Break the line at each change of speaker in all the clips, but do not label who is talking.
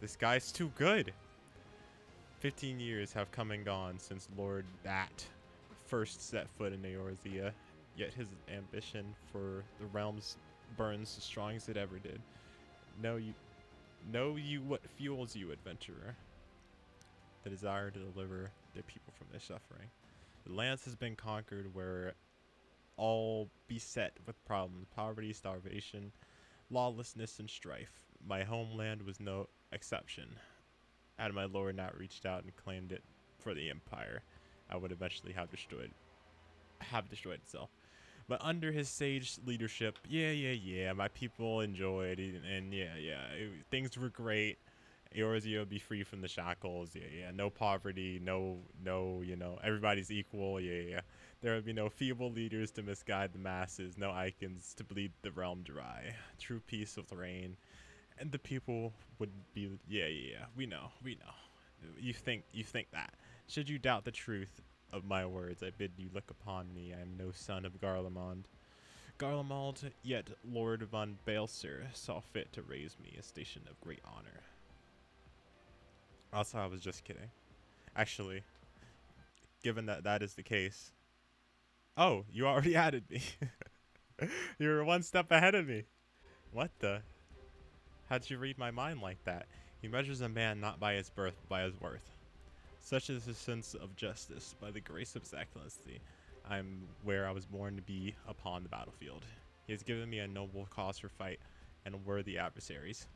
This guy's too good. 15 years have come and gone since Lord Bat first set foot in Eorzea, yet his ambition for the realms burns as strong as it ever did. Know you what fuels you, adventurer. The desire to deliver their people from their suffering. The lands has been conquered where all beset with problems, poverty, starvation, lawlessness, and strife. My homeland was no exception. Had my lord not reached out and claimed it for the empire, I would eventually have destroyed itself. But under his sage leadership, my people enjoyed it, and things were great. Eorzea would be free from the shackles, no poverty, everybody's equal, There would be no feeble leaders to misguide the masses, no icons to bleed the realm dry. True peace will reign, and the people would be, we know. You think that. Should you doubt the truth of my words, I bid you look upon me. I am no son of Garlemald. Yet Lord von Baelsir saw fit to raise me a station of great honor. Also, I was just kidding. Actually, given that that is the case. Oh, you already added me. You were one step ahead of me. What the? How'd you read my mind like that? He measures a man not by his birth, but by his worth. Such is his sense of justice. By the grace of his excellency, I am where I was born to be upon the battlefield. He has given me a noble cause for fight and worthy adversaries.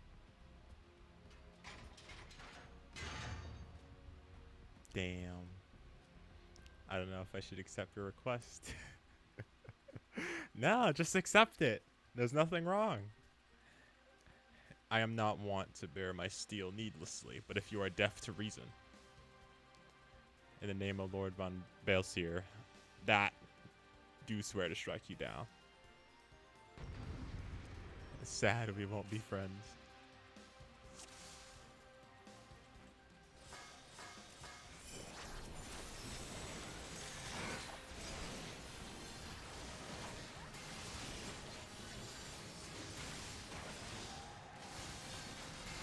Damn. I don't know if I should accept your request. No, just accept it. There's nothing wrong. I am not wont to bear my steel needlessly, but if you are deaf to reason, in the name of Lord von Baelsir, that do swear to strike you down. It's sad we won't be friends.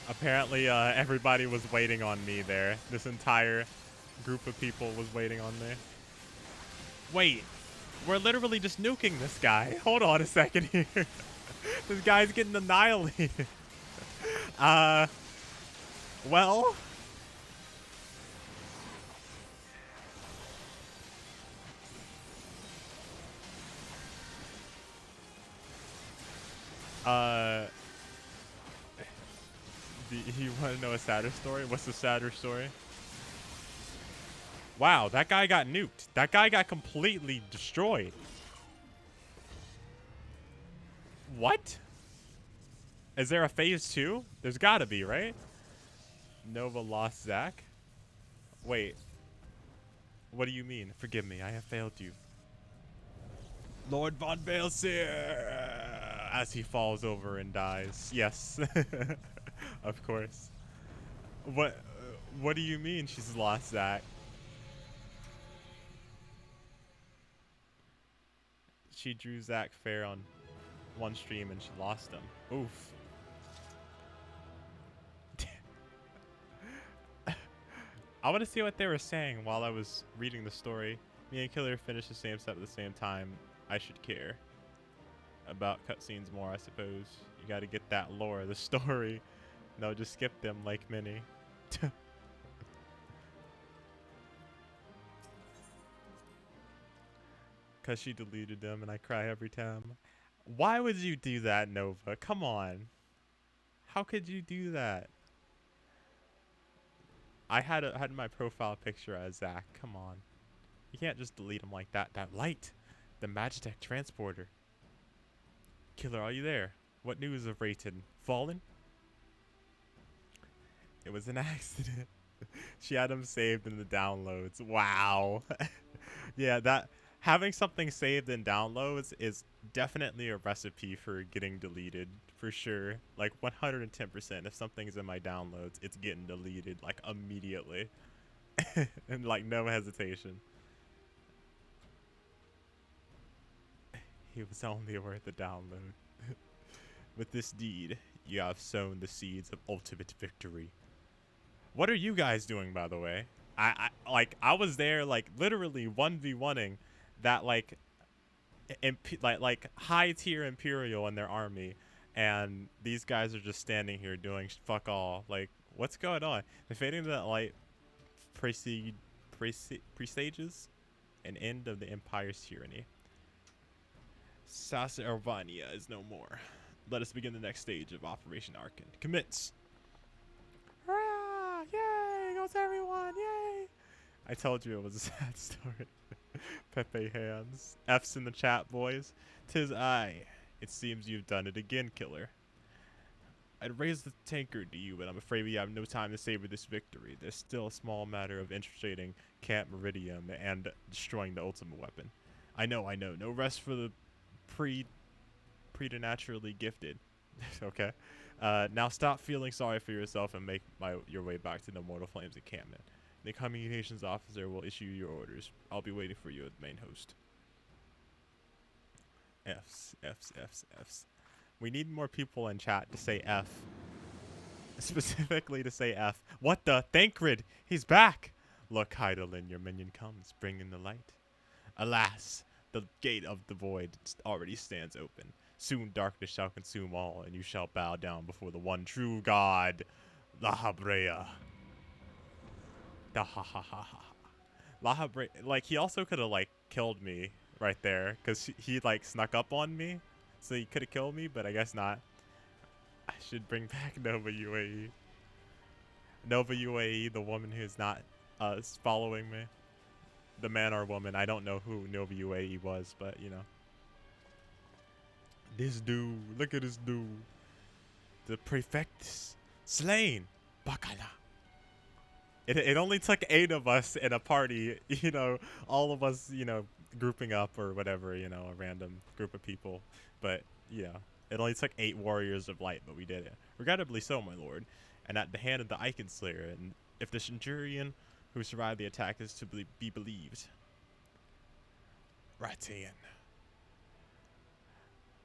Apparently, everybody was waiting on me there. This entire group of people was waiting on me. Wait, we're literally just nuking this guy. Hold on a second here. This guy's getting annihilated. Well. You want to know a sadder story? What's the sadder story? Wow, that guy got nuked. That guy got completely destroyed. What? Is there a phase 2? There's gotta be, right? Nova lost Zack? Wait. What do you mean? Forgive me, I have failed you. Lord von Baelsir! As he falls over and dies. Yes. Of course. What do you mean she's lost Zack? She drew Zack Fair on one stream and she lost him. Oof. I want to see what they were saying while I was reading the story. Me and Killer finished the same step at the same time. I should care about cutscenes more, I suppose. You got to get that lore of the story. No, just skip them like many. Because she deleted them and I cry every time. Why would you do that, Nova? Come on. How could you do that? I had my profile picture as Zack. Come on. You can't just delete him like that. That light. The Magitech transporter. Killer, are you there? What news of Rayton? Fallen? It was an accident. She had him saved in the downloads. Wow. Yeah, that having something saved in downloads is definitely a recipe for getting deleted, for sure. Like 110%. If something's in my downloads, it's getting deleted like immediately. And like no hesitation. He was only worth a download. With this deed, you have sown the seeds of ultimate victory. What are you guys doing, by the way? I was there like literally 1v1ing that like high tier Imperial and their army, and these guys are just standing here doing fuck all. Like, what's going on? The fading of that light presages an end of the Empire's tyranny. Sasa Urbania is no more. Let us begin the next stage of Operation Arkan. Commence! Hurrah! Yay! Goes everyone! Yay! I told you it was a sad story. Pepe hands. F's in the chat, boys. 'Tis I. It seems you've done it again, killer. I'd raise the tankard to you, but I'm afraid we have no time to savor this victory. There's still a small matter of infiltrating Camp Meridium and destroying the ultimate weapon. I know. No rest for the preternaturally gifted. Okay. Now stop feeling sorry for yourself and make your way back to the Mortal Flames encampment. The communications officer will issue your orders. I'll be waiting for you at the main host. F's. We need more people in chat to say F. Specifically to say F. What the? Thancred! He's back! Look, Heidelin, your minion comes, bringing the light. Alas, the gate of the void already stands open. Soon darkness shall consume all, and you shall bow down before the one true God, Lahabrea. Lahabrea. Like, he also could have, like, killed me right there, because he, like, snuck up on me. So he could have killed me, but I guess not. I should bring back Nova UAE. Nova UAE, the woman who's not following me. The man or woman. I don't know who Nova UAE was, but, you know. This dude. Look at this dude. The prefectus. Slain. Bacala. It only took 8 of us in a party, you know, all of us, you know, grouping up or whatever, you know, a random group of people. But, you know, it only took 8 warriors of light, but we did it. Regrettably so, my lord. And at the hand of the Icon Slayer, and if the Centurion who survived the attack is to be believed. Ratian.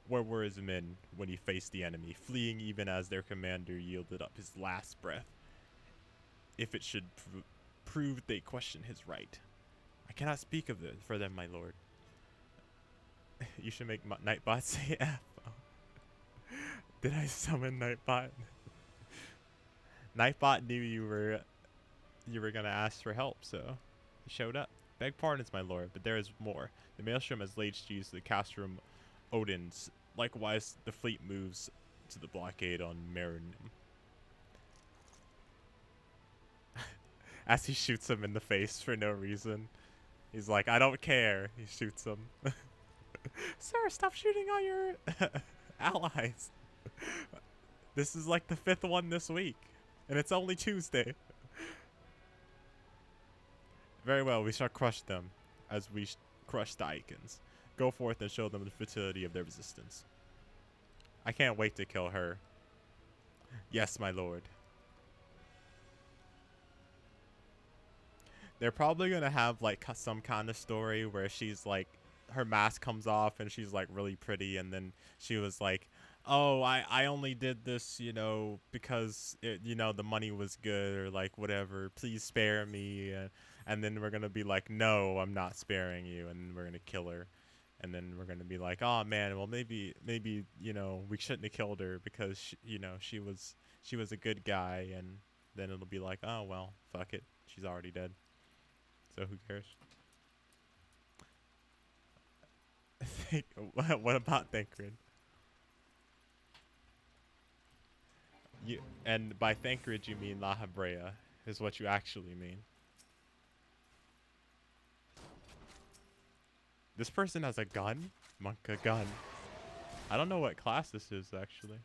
Where were his men when he faced the enemy, fleeing even as their commander yielded up his last breath? If it should prove they question his right. I cannot speak of it for them, my lord. You should make Nightbot say F. Did I summon Nightbot? Nightbot knew you were gonna ask for help, so he showed up. Beg pardons, my lord, but there is more. The Maelstrom has laid siege to the Castrum Odins. Likewise, the fleet moves to the blockade on Marinum. As he shoots him in the face for no reason. He's like, I don't care. He shoots him. Sir, stop shooting all your allies. This is like the 5th one this week. And it's only Tuesday. Very well, we shall crush them as we crush the Icons. Go forth and show them the futility of their resistance. I can't wait to kill her. Yes, my lord. They're probably going to have, like, some kind of story where she's, like, her mask comes off and she's, like, really pretty. And then she was like, oh, I only did this, you know, because, you know, the money was good or, like, whatever. Please spare me. And then we're going to be like, no, I'm not sparing you. And we're going to kill her. And then we're going to be like, oh, man, well, maybe, you know, we shouldn't have killed her because, you know, she was a good guy. And then it'll be like, oh, well, fuck it. She's already dead. So who cares? What about Thancred? And by Thancred you mean La Habrea, is what you actually mean. This person has a gun? Monk, a gun. I don't know what class this is, actually.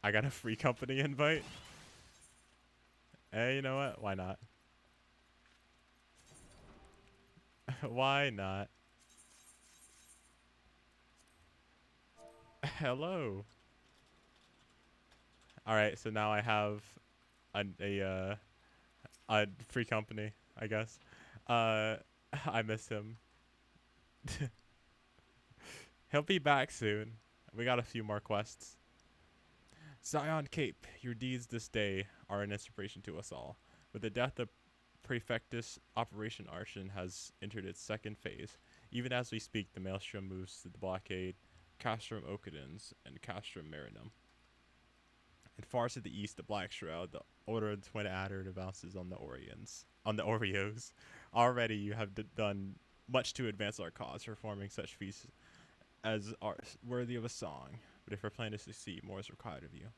I got a free company invite? Hey, you know what? Why not? Why not? Hello. Alright, so now I have a free company, I guess. I miss him. He'll be back soon. We got a few more quests. Zion Cape, your deeds this day are an inspiration to us all. With the death of Prefectus, Operation Arshan has entered its second phase. Even as we speak, the Maelstrom moves to the blockade Castrum Occidens and Castrum Marinum. And far to the east, the Black Shroud, the Order of the Twin Adder advances on the Oreos. Already you have done much to advance our cause, performing such feats as are worthy of a song. But if our plan is to succeed, more is required of you.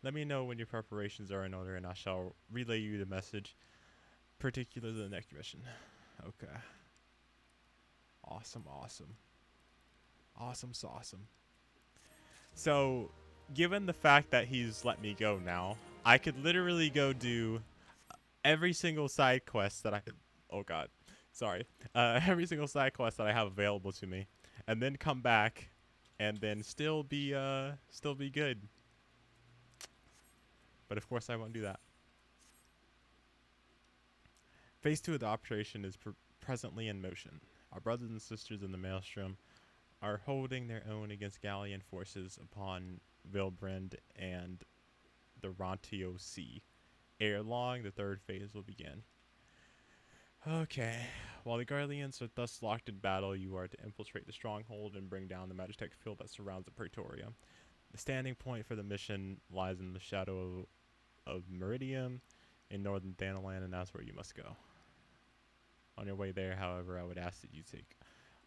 Let me know when your preparations are in order, and I shall relay you the message, particularly the next mission. Okay. Awesome. Awesome. So, given the fact that he's let me go now, I could literally go do every single side quest that I could. Oh God, sorry. Every single side quest that I have available to me, and then come back, and then still be good. But of course, I won't do that. Phase 2 of the operation is presently in motion. Our brothers and sisters in the Maelstrom are holding their own against Gallian forces upon Vilbrand and the Rontio Sea. Ere long, the third phase will begin. Okay. While the Guardians are thus locked in battle, you are to infiltrate the stronghold and bring down the Magitech field that surrounds the Praetoria. The standing point for the mission lies in the shadow of Meridium in northern Thanalan, and that's where you must go. On your way there, however, I would ask that you take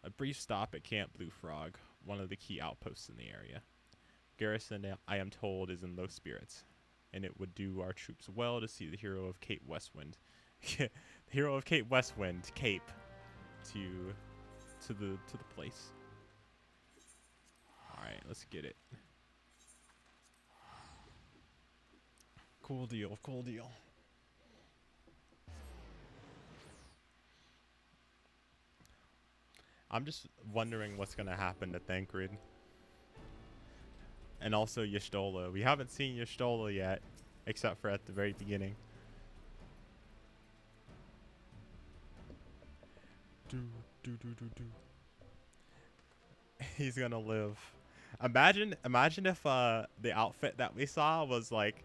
a brief stop at Camp Blue Frog, one of the key outposts in the area. Garrison, I am told, is in low spirits, and it would do our troops well to see the hero of Cape Westwind, the hero of Cape Westwind, Cape, to the place. All right, let's get it. Cool deal. I'm just wondering what's gonna happen to Thancred. And also Y'shtola. We haven't seen Y'shtola yet, except for at the very beginning. He's gonna live. Imagine if the outfit that we saw was like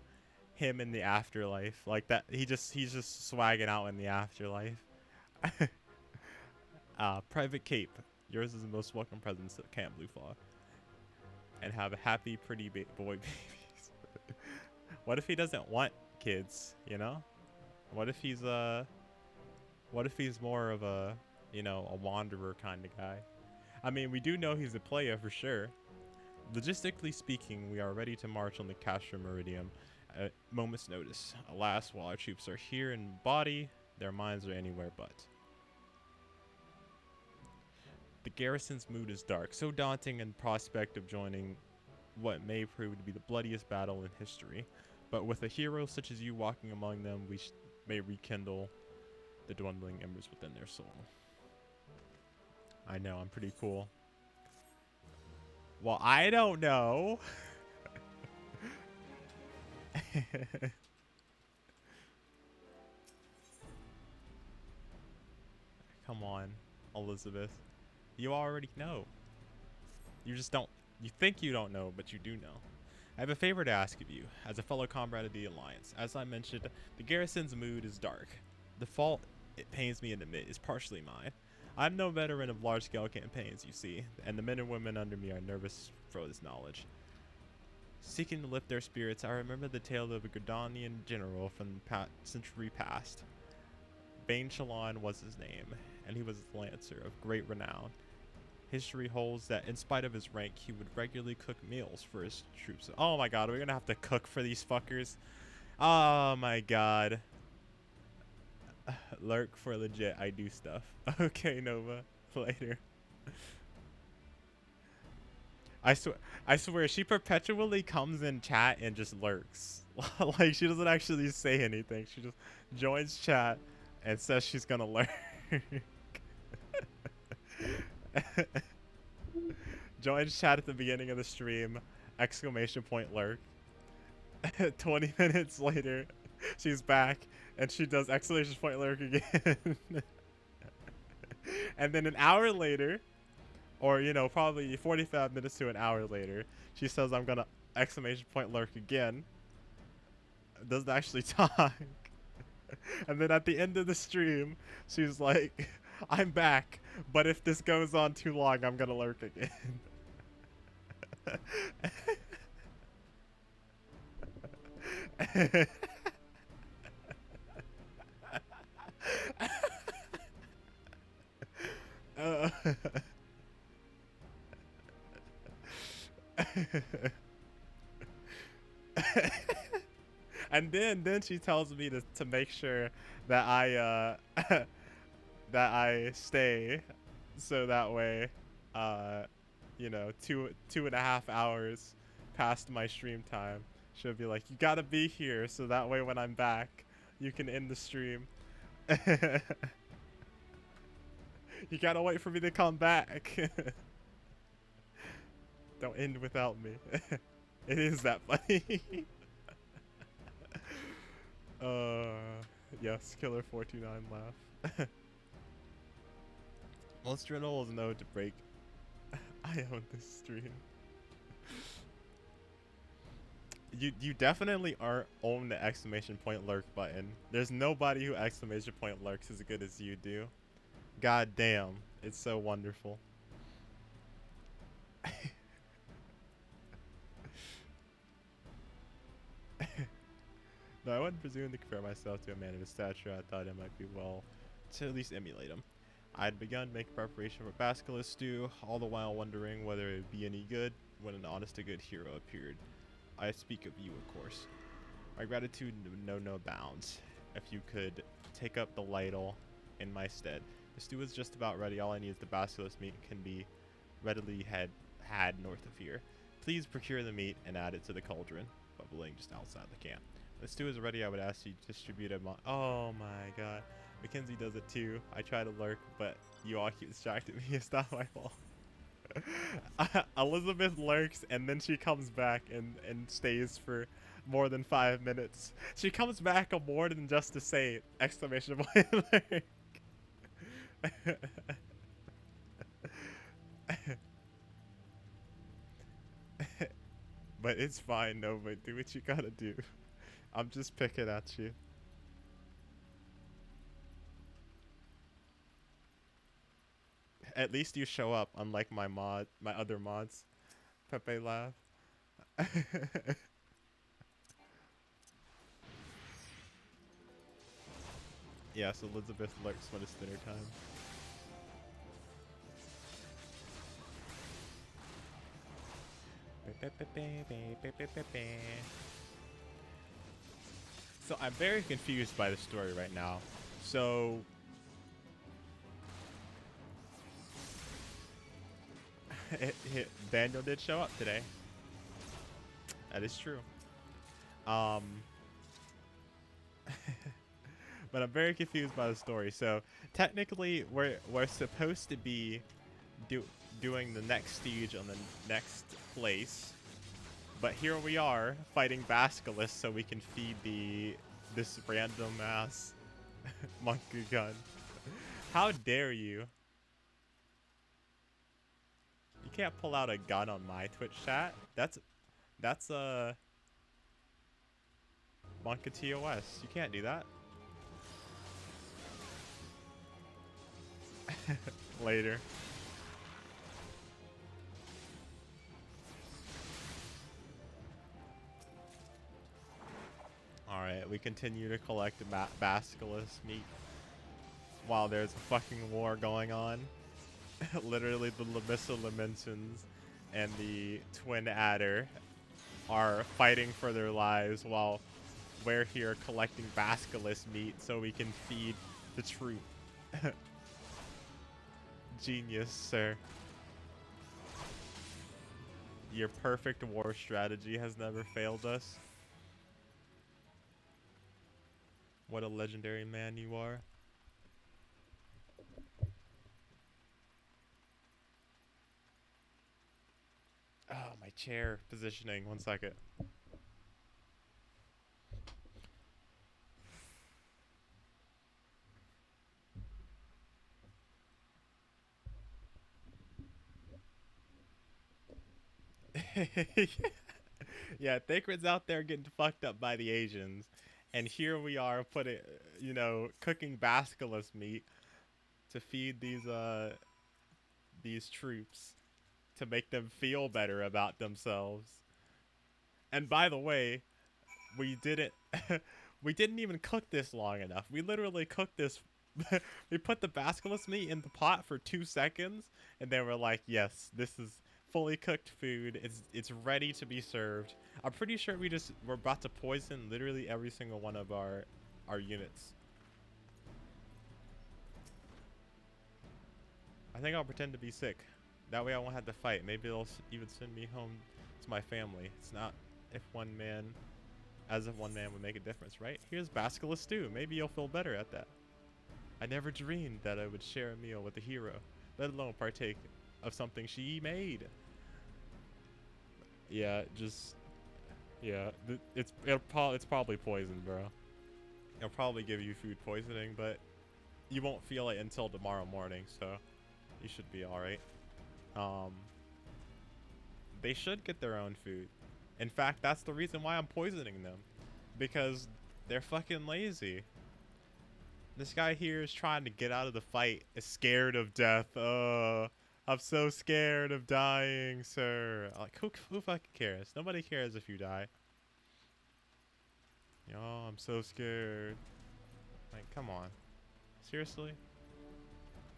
him in the afterlife, like that. He's just swagging out in the afterlife. Private Cape, yours is the most welcome presence at Camp Blue Frog. And have a happy, pretty boy babies. What if he doesn't want kids? You know, what if he's more of a, you know, a wanderer kind of guy? I mean, we do know he's a player for sure. Logistically speaking, we are ready to march on the Castrum Meridium at moment's notice. Alas, while our troops are here in body, their minds are anywhere but. The garrison's mood is dark, so daunting in prospect of joining what may prove to be the bloodiest battle in history. But with a hero such as you walking among them, we may rekindle the dwindling embers within their soul. I know, I'm pretty cool. Well, I don't know. Come on, Elizabeth. You already know. You just don't. You think you don't know, but you do know. I have a favor to ask of you, as a fellow comrade of the Alliance. As I mentioned, the garrison's mood is dark. The fault, it pains me to admit, is partially mine. I'm no veteran of large-scale campaigns, you see, and the men and women under me are nervous for this knowledge. Seeking to lift their spirits, I remember the tale of a Gordanian general from century past. Bane Shalon was his name, and he was a lancer of great renown. History holds that in spite of his rank, he would regularly cook meals for his troops. Oh my god, we're gonna have to cook for these fuckers. Oh my god. Lurk for legit, I do stuff. Okay, Nova. Later. I swear, she perpetually comes in chat and just lurks. Like, she doesn't actually say anything. She just joins chat and says she's gonna lurk. Joins chat at the beginning of the stream, exclamation point lurk. 20 minutes later, she's back and she does exclamation point lurk again. And then an hour later, or you know, probably 45 minutes to an hour later, she says I'm gonna exclamation point lurk again. Doesn't actually talk. And then at the end of the stream, she's like, I'm back, but if this goes on too long, I'm gonna lurk again. uh, and then she tells me to make sure that I that I stay, so that way, uh, you know, 2.5 hours past my stream time, she'll be like, you gotta be here, so that way when I'm back, you can end the stream. You gotta wait for me to come back. Don't end without me. It is that funny. uh, yes, Killer 429 laugh. Most journals know to break. I own this stream. You definitely aren't own the exclamation point lurk button. There's nobody who exclamation point lurks as good as you do. God damn, it's so wonderful. No, I wouldn't presume to compare myself to a man of his stature. I thought it might be well to at least emulate him. I had begun making preparation for basilisk stew, all the while wondering whether it would be any good when an honest-to-good hero appeared. I speak of you, of course. My gratitude know no bounds. If you could take up the ladle in my stead. The stew is just about ready. All I need is the basilisk meat can be readily had north of here. Please procure the meat and add it to the cauldron, bubbling just outside the camp. When the stew is ready, I would ask you to distribute it. Oh my god. Mackenzie does it too. I try to lurk, but you all keep distracting me. It's not my fault. Elizabeth lurks and then she comes back and stays for more than 5 minutes. She comes back more than just to say exclamation point lurk. But it's fine, Nova. Do what you gotta do. I'm just picking at you. At least you show up, unlike my other mods. Pepe laugh. Yes, Elizabeth lurks when it's dinner time. So I'm very confused by the story right now. So Daniel did show up today. That is true. But I'm very confused by the story. So technically, we're supposed to be doing the next siege on the next place, but here we are fighting basilisks so we can feed this random ass monkey gun. How dare you? You can't pull out a gun on my Twitch chat. That's a Monka TOS. You can't do that. Later. Alright, we continue to collect basilisk meat while there's a fucking war going on. Literally the Lamissa Lamensons and the Twin Adder are fighting for their lives while we're here collecting basilisk meat so we can feed the troop. Genius, sir. Your perfect war strategy has never failed us. What a legendary man you are. Oh, my chair positioning. 1 second. Yeah, Thancred's out there getting fucked up by the Asians, and here we are putting, cooking basilisk meat to feed these troops to make them feel better about themselves. And by the way, we didn't we didn't even cook this long enough. We literally cooked this we put the basilisk meat in the pot for 2 seconds and they were like, "Yes, this is fully cooked food. It's ready to be served." I'm pretty sure we're about to poison literally every single one of our units. I think I'll pretend to be sick. That way I won't have to fight. Maybe they'll even send me home to my family. It's not if one man as if one man would make a difference, right? Here's basilisk stew. Maybe you'll feel better at that. I never dreamed that I would share a meal with a hero, let alone partake of something she made. Yeah, just yeah. It's probably poison, bro. It'll probably give you food poisoning, but you won't feel it until tomorrow morning, so you should be all right. Um, they should get their own food. In fact, that's the reason why I'm poisoning them, because they're fucking lazy. This guy here is trying to get out of the fight, is scared of death. I'm so scared of dying, sir. Like, who fucking cares? Nobody cares if you die. Yo, I'm so scared. Like, come on. Seriously?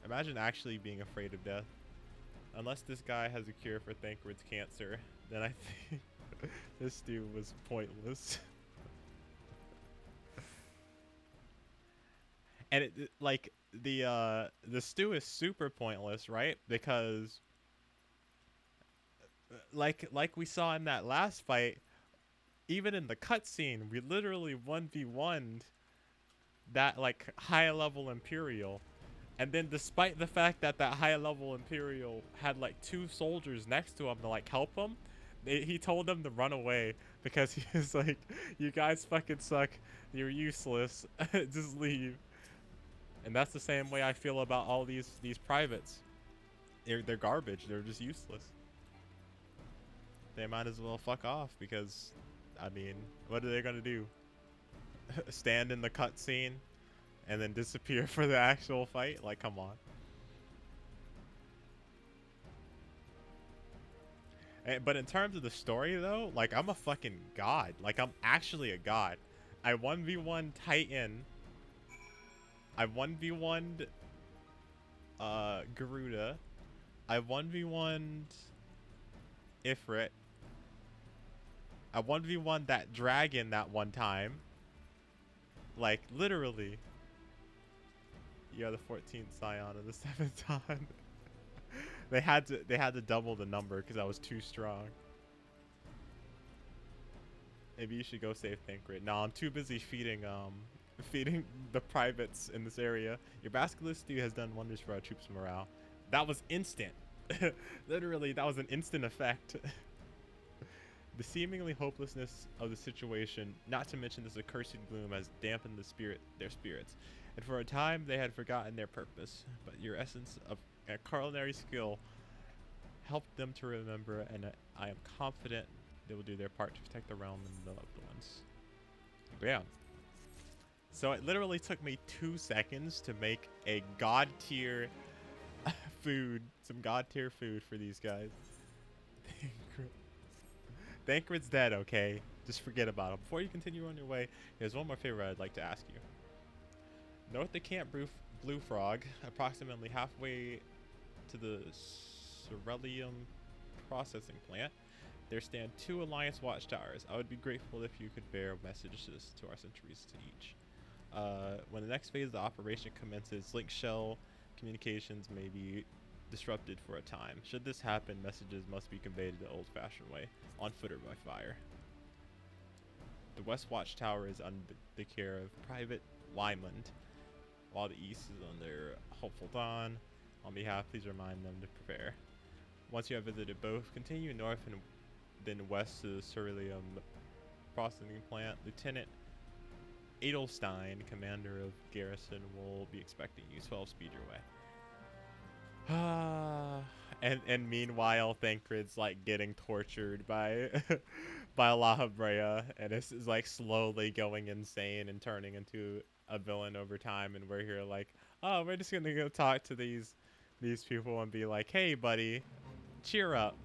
Imagine actually being afraid of death. Unless this guy has a cure for Thancred's cancer, then I think this dude was pointless. And like the stew is super pointless, right? Because like we saw in that last fight, even in the cutscene, we literally 1v1'd that like high level Imperial. And then despite the fact that that high level Imperial had like 2 soldiers next to him to like help him, he told them to run away because he was like, "You guys fucking suck. You're useless. Just leave." And that's the same way I feel about all these privates. They're garbage. They're just useless. They might as well fuck off because, I mean, what are they gonna do? Stand in the cutscene and then disappear for the actual fight? Like, come on. But in terms of the story, though, like, I'm a fucking god. Like, I'm actually a god. I 1v1 Titan. I 1v1'd Garuda. I 1v1'd Ifrit. I 1v1 that dragon that one time. Like, literally. You're the 14th Scion and the 7th Dawn. they had to double the number because I was too strong. Maybe you should go save Thancred. No, I'm too busy feeding the privates in this area. Your basilisk stew has done wonders for our troops' morale. That was instant. Literally, that was an instant effect. The seemingly hopelessness of the situation, not to mention this accursed gloom, has dampened their spirits, and for a time they had forgotten their purpose. But your essence of culinary skill helped them to remember, and I am confident they will do their part to protect the realm and the loved ones. Yeah. So it literally took me 2 seconds to make a god tier some god tier food for these guys. Thancred's dead, okay? Just forget about him. Before you continue on your way, here's one more favor I'd like to ask you. North of Camp Blue Frog, approximately halfway to the Ceruleum processing plant, there stand 2 Alliance watchtowers. I would be grateful if you could bear messages to our sentries to each. When the next phase of the operation commences, link shell communications may be disrupted for a time. Should this happen, messages must be conveyed the old-fashioned way, on foot or by fire. The West Watchtower is under the care of Private Wyman, while the East is under Hopeful Dawn. On behalf, please remind them to prepare. Once you have visited both, continue north and then west to the Ceruleum processing plant. Lieutenant Edelstein, commander of garrison, will be expecting you. 12 speed your way. And meanwhile, Thancred's like getting tortured by by La Habrea, and this is like slowly going insane and turning into a villain over time. And we're here like, oh, we're just gonna go talk to these people and be like, hey, buddy, cheer up,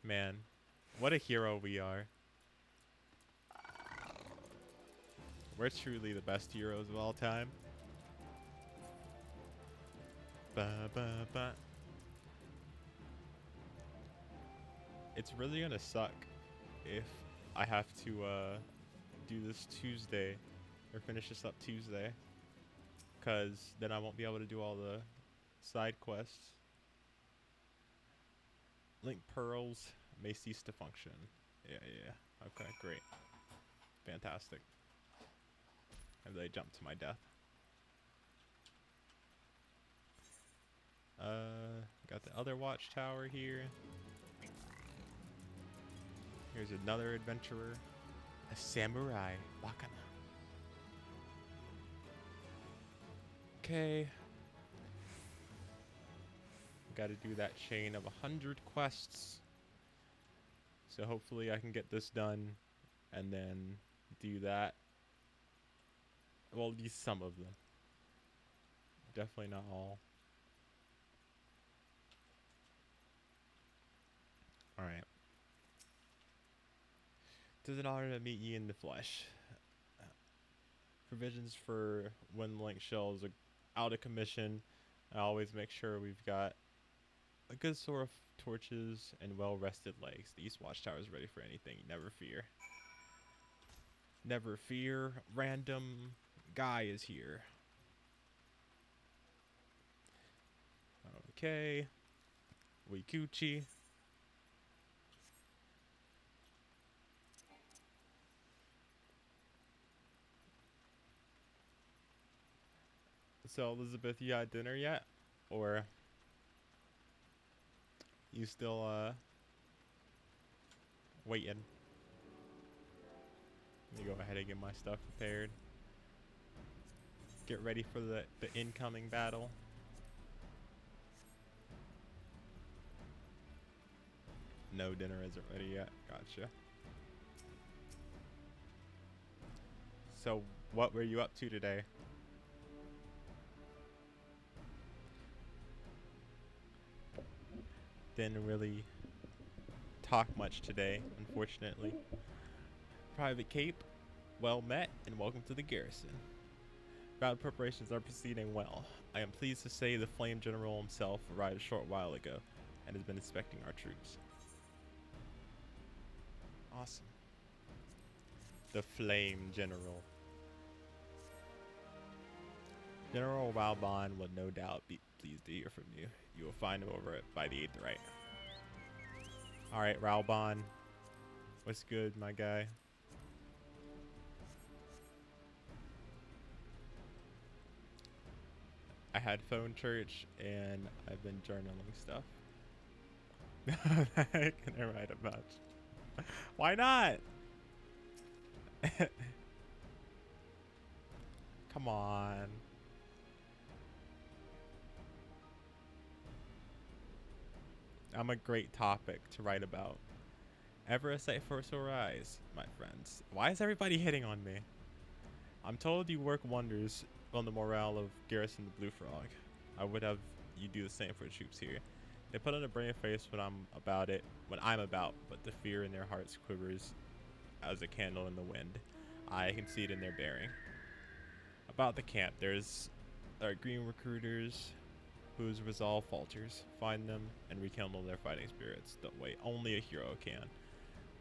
man. What a hero we are. We're truly the best heroes of all time. Ba, ba, ba. It's really gonna suck if I have to do this Tuesday or finish this up Tuesday, because then I won't be able to do all the side quests. Link pearls may cease to function. Yeah. Okay, great. Fantastic. And they jumped to my death. Got the other watchtower here. Here's another adventurer. A samurai. Wakana. Okay. Gotta do that chain of 100 quests. So hopefully I can get this done and then do that. Well, at least some of them. Definitely not all. Alright. Tis an honor to meet ye in the flesh. Provisions for when Link shells are out of commission. I always make sure we've got a good sort of torches and well-rested legs. The East Watchtower is ready for anything. Never fear. Never fear. Random guy is here. Okay. Wikuchi. So, Elizabeth, you had dinner yet? Or you still, waiting? Let me go ahead and get my stuff prepared. Get ready for the incoming battle. No, dinner isn't ready yet. Gotcha. So, what were you up to today? Didn't really talk much today, unfortunately. Private Cape, well met, and welcome to the garrison. Battle preparations are proceeding well. I am pleased to say the Flame General himself arrived a short while ago and has been inspecting our troops. Awesome. The Flame General. General Raubon would no doubt be pleased to hear from you. You will find him over by the 8th right. Alright, Raubon. What's good, my guy? I had phone church and I've been journaling stuff. I can write a bunch. Why not? Come on. I'm a great topic to write about. Ever a sight for sore eyes, my friends. Why is everybody hitting on me? I'm told you work wonders on the morale of Garrison the Blue Frog. I would have you do the same for the troops here. They put on a brave face when I'm about, but the fear in their hearts quivers as a candle in the wind. I can see it in their bearing. About the camp, there's green recruiters whose resolve falters. Find them and rekindle their fighting spirits the way only a hero can.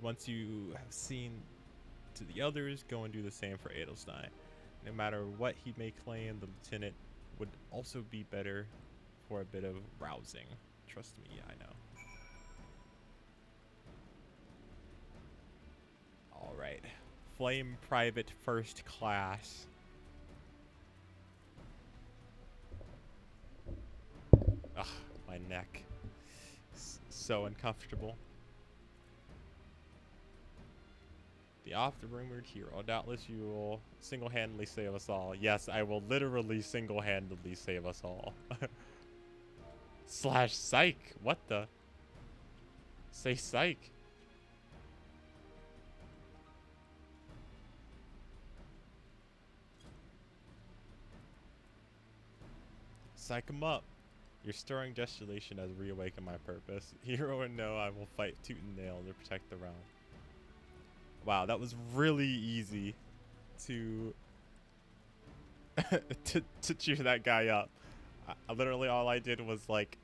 Once you have seen to the others, go and do the same for Edelstein. No matter what he may claim, the lieutenant would also be better for a bit of rousing. Trust me, I know. Alright. Flame Private First Class. Ugh, my neck. So uncomfortable. The oft-rumored hero. Doubtless you will single-handedly save us all. Yes, I will literally single-handedly save us all. /psych. What the? Say psych. Psych him up. Your stirring desolation has reawakened my purpose. Hero or no, I will fight tooth and nail to protect the realm. Wow, that was really easy to to cheer that guy up. Literally all I did was like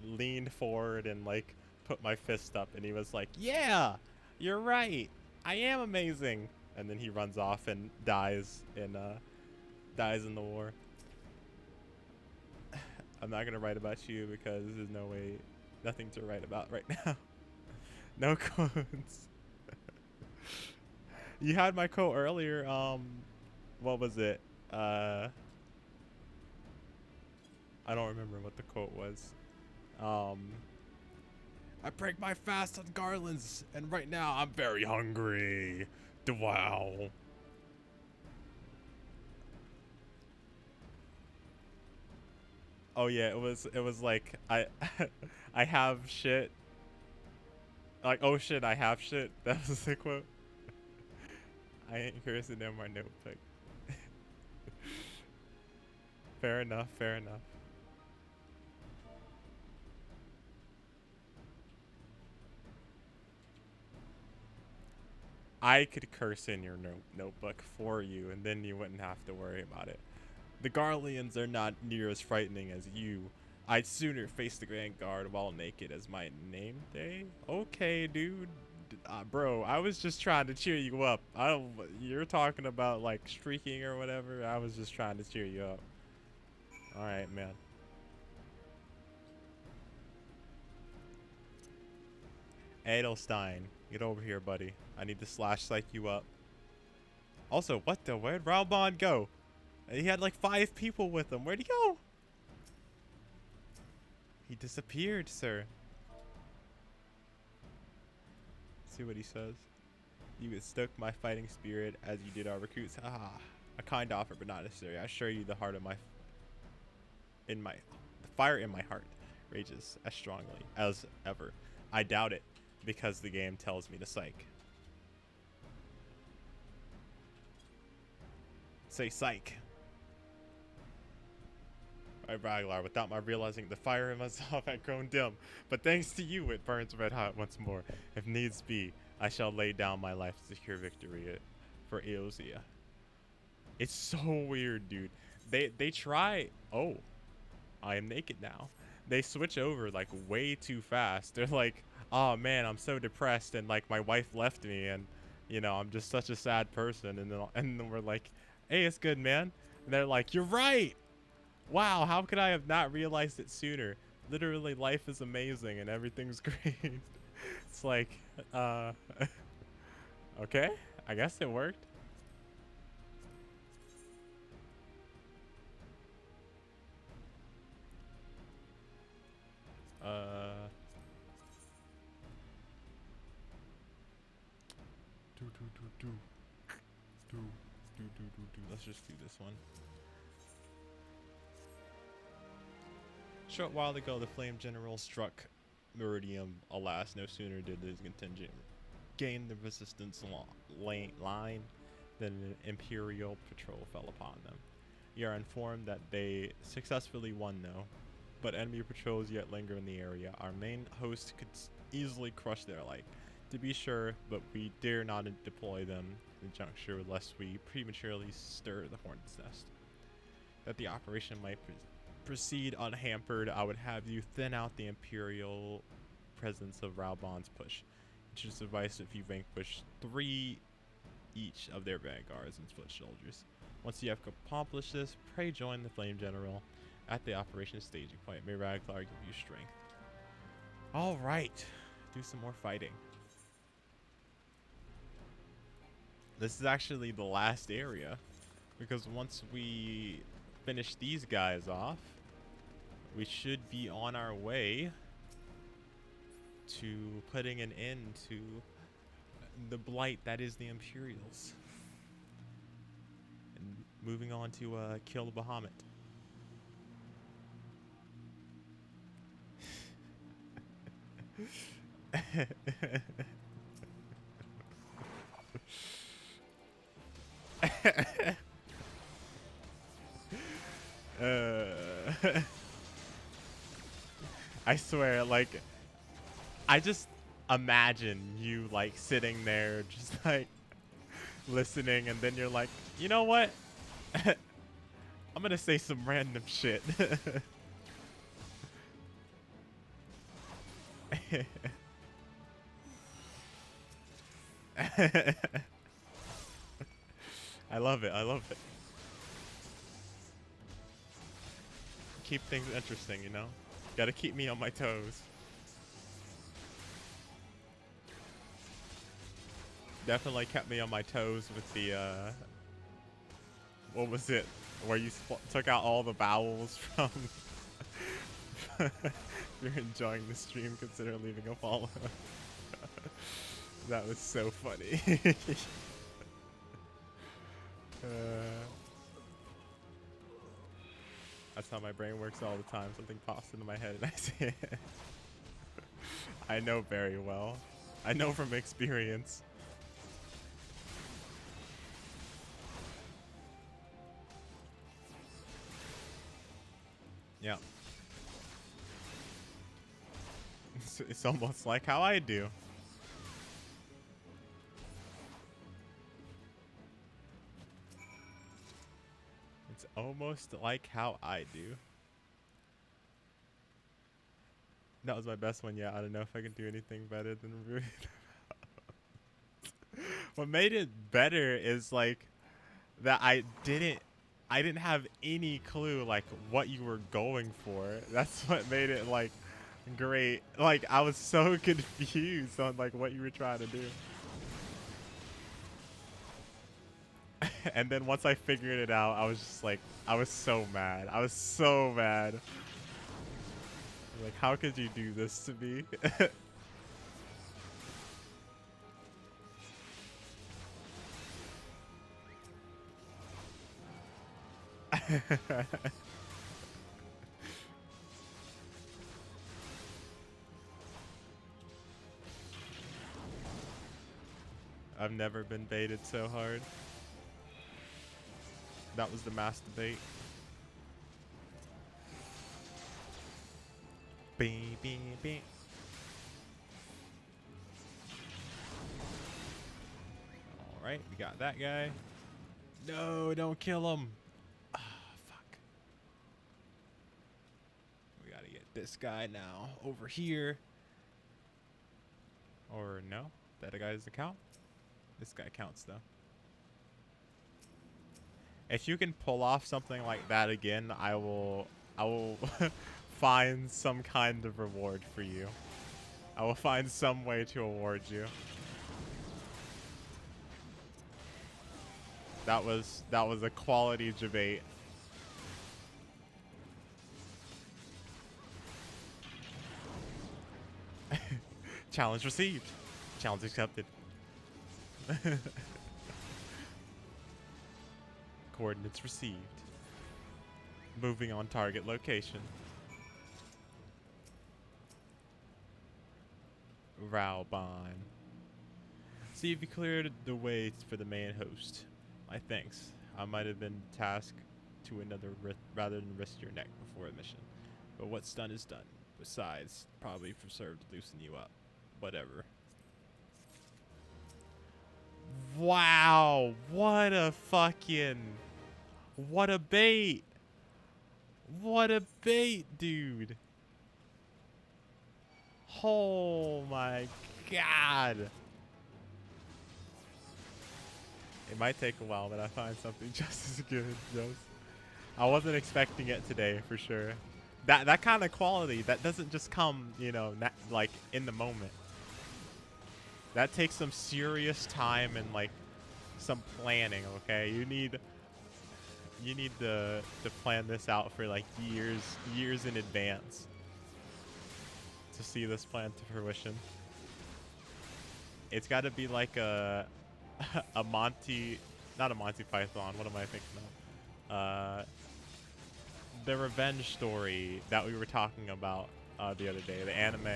lean forward and like put my fist up, and he was like, "Yeah, you're right. I am amazing." And then he runs off and dies in the war. I'm not gonna write about you because there's nothing to write about right now. No quotes. You had my quote earlier. What was it? I don't remember what the quote was. I break my fast on garlands, and right now I'm very hungry. Wow. Oh yeah, it was like I I have shit. Like, oh shit, I have shit. That was the quote. I ain't cursing in my notebook. Fair enough, fair enough. I could curse in your notebook for you, and then you wouldn't have to worry about it. The Garleans are not near as frightening as you. I'd sooner face the Grand Guard while naked as my name day. Okay, dude. Bro, I was just trying to cheer you up. You're talking about like streaking or whatever. I was just trying to cheer you up. All right, man. Edelstein, get over here, buddy. I need to slash psych you up. Also, what the? Where'd Raubon go? He had like 5 people with him. Where'd he go? He disappeared, sir. See what he says. You mistook my fighting spirit as you did our recruits. Haha. A kind offer, but not necessary. I assure you, the fire in my heart rages as strongly as ever. I doubt it, because the game tells me to psych. Say psych. I Raglar, without my realizing the fire in myself had grown dim. But thanks to you, it burns red hot once more. If needs be, I shall lay down my life to secure victory for Eosia. It's so weird, dude. They try. Oh, I am naked now. They switch over like way too fast. They're like, oh man, I'm so depressed, and like my wife left me, and you know I'm just such a sad person. And then we're like, hey, it's good, man. And they're like, you're right. Wow, how could I have not realized it sooner? Literally, life is amazing and everything's great. It's like, okay, I guess it worked. Let's just do this one. Short while ago, the Flame General struck Meridium. Alas, no sooner did his contingent gain the resistance line than an Imperial patrol fell upon them. You are informed that they successfully won, though, but enemy patrols yet linger in the area. Our main host could easily crush their light. To be sure, but we dare not deploy them in the juncture lest we prematurely stir the hornet's nest. That the operation might proceed unhampered, I would have you thin out the Imperial presence of Raubon's push. It should suffice if you vanquish 3 each of their vanguards and foot soldiers. Once you have accomplished this, pray join the Flame General at the operation staging point. May Raglar give you strength. Alright, do some more fighting. This is actually the last area, because once we finish these guys off, we should be on our way to putting an end to the blight that is the Imperials, and moving on to kill the Bahamut. I swear, like, I just imagine you like sitting there, just like listening, and then you're like, you know what? I'm gonna say some random shit. I love it. I love it. Keep things interesting, you know? Gotta keep me on my toes. Definitely kept me on my toes with the, what was it? Where you took out all the vowels from. If you're enjoying the stream, consider leaving a follow. That was so funny. That's how my brain works all the time. Something pops into my head and I say it. I know very well. I know from experience. Yeah. It's almost like how I do. It's almost like how I do. That was my best one yet. I don't know if I can do anything better than reviewing. What made it better is like that I didn't have any clue like what you were going for. That's what made it like great. Like I was so confused on like what you were trying to do. And then once I figured it out, I was just like, I was so mad. I was so mad. Like, how could you do this to me? I've never been baited so hard. That was the mass debate. Bing, bing, bing. All right, we got that guy. No, don't kill him. Ah, fuck. We gotta get this guy now over here. Or no, that guy doesn't count. This guy counts though. If you can pull off something like that again, I will find some kind of reward for you. I will find some way to award you. That was a quality debate. Challenge received. Challenge accepted. Coordinates received. Moving on target location. Raubon. See if you cleared the way for the main host. My thanks. I might have been tasked to another rather than risk your neck before a mission. But what's done is done. Besides, probably served to loosen you up. Whatever. Wow. What a fucking... What a bait. What a bait, dude. Oh my god. It might take a while, but I find something just as good. I wasn't expecting it today, for sure. That kind of quality, that doesn't just come, you know, like in the moment. That takes some serious time and like some planning, okay? You need to plan this out for like years in advance to see this plan to fruition. It's got to be like a not a Monty Python. What am I thinking of? The revenge story that we were talking about the other day, the anime.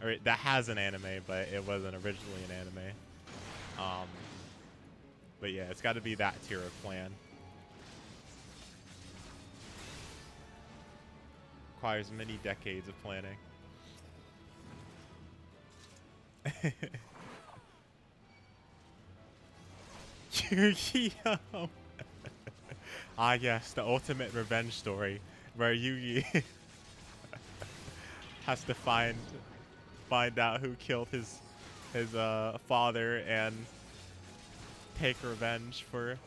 or that has an anime, but it wasn't originally an anime. But yeah, it's got to be that tier of plan. Requires many decades of planning. Yu-Gi-Oh! Ah yes, the ultimate revenge story where Yugi has to find out who killed his father and take revenge for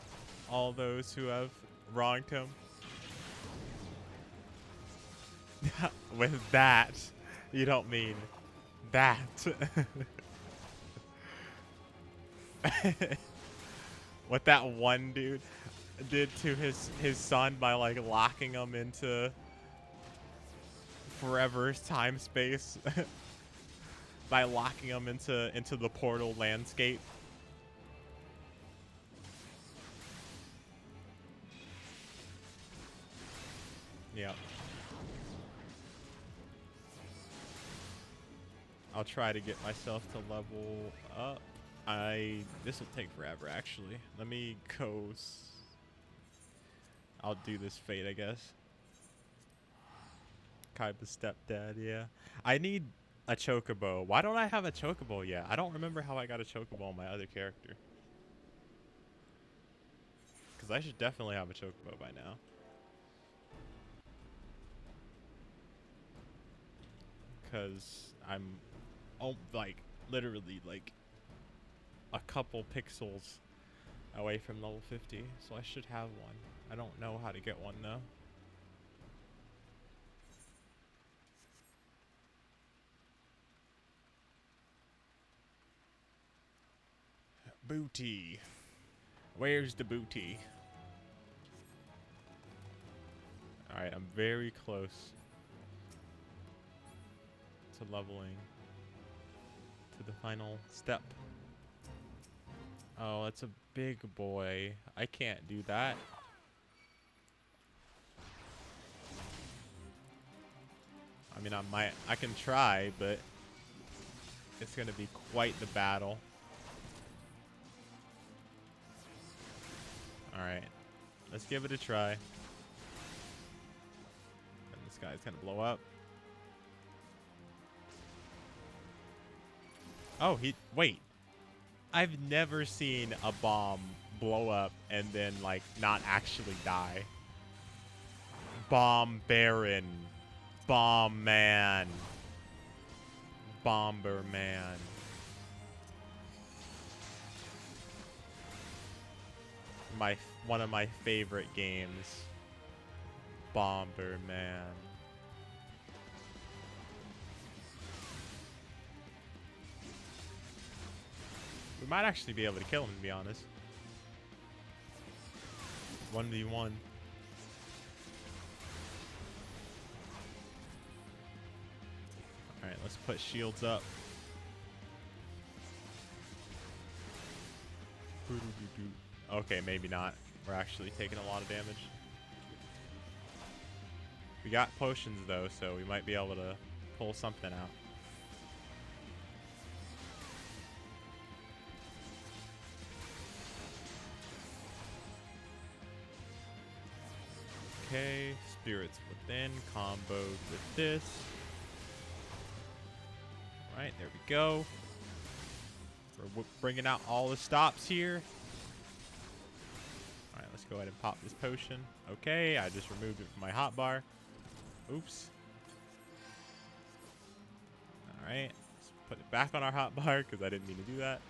all those who have wronged him. With that, you don't mean that. What that one dude did to his son by like locking him into forever's time space by locking him into the portal landscape. Yep. I'll try to get myself to level up. This will take forever actually. Let me go. I'll do this fate, I guess. Kaiba's stepdad, yeah. I need a chocobo. Why don't I have a chocobo yet? I don't remember how I got a chocobo on my other character. Because I should definitely have a chocobo by now. Because I'm like literally like a couple pixels away from level 50, so I should have one. I don't know how to get one though. Booty. Where's the booty? Alright, I'm very close to leveling to the final step. Oh, it's a big boy. I can't do that. I mean, I can try, but it's gonna be quite the battle. Alright, let's give it a try. And this guy's gonna blow up. Oh, wait. I've never seen a bomb blow up and then, like, not actually die. Bomb Baron. Bomb Man. Bomber Man. One of my favorite games. Bomber Man. We might actually be able to kill him, to be honest. 1v1. Alright, let's put shields up. Okay, maybe not. We're actually taking a lot of damage. We got potions, though, so we might be able to pull something out. Okay, Spirits Within comboed with this. Alright, there we go. We're bringing out all the stops here. Alright, let's go ahead and pop this potion. Okay, I just removed it from my hotbar. Oops. Alright, let's put it back on our hotbar because I didn't mean to do that.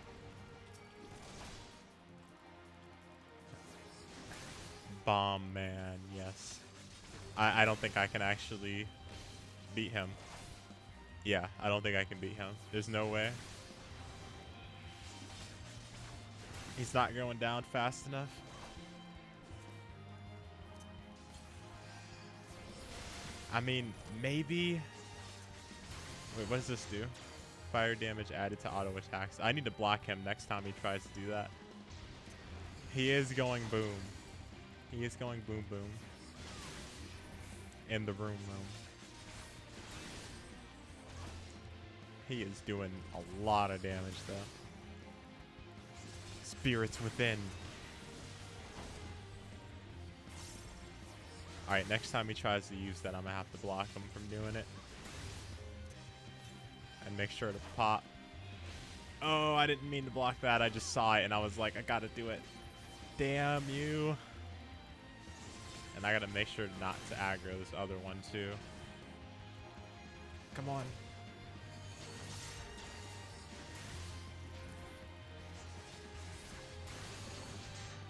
Bomb Man, yes. I don't think I can actually beat him. Yeah, I don't think I can beat him. There's no way. He's not going down fast enough. I mean, maybe. Wait, what does this do? Fire damage added to auto attacks. I need to block him next time he tries to do that. He is going boom. He is going boom boom. In the room. He is doing a lot of damage though. Spirits within. Alright, next time he tries to use that, I'm gonna have to block him from doing it. And make sure to pop. Oh, I didn't mean to block that. I just saw it and I was like, I gotta do it. Damn you. And I gotta make sure not to aggro this other one too. Come on.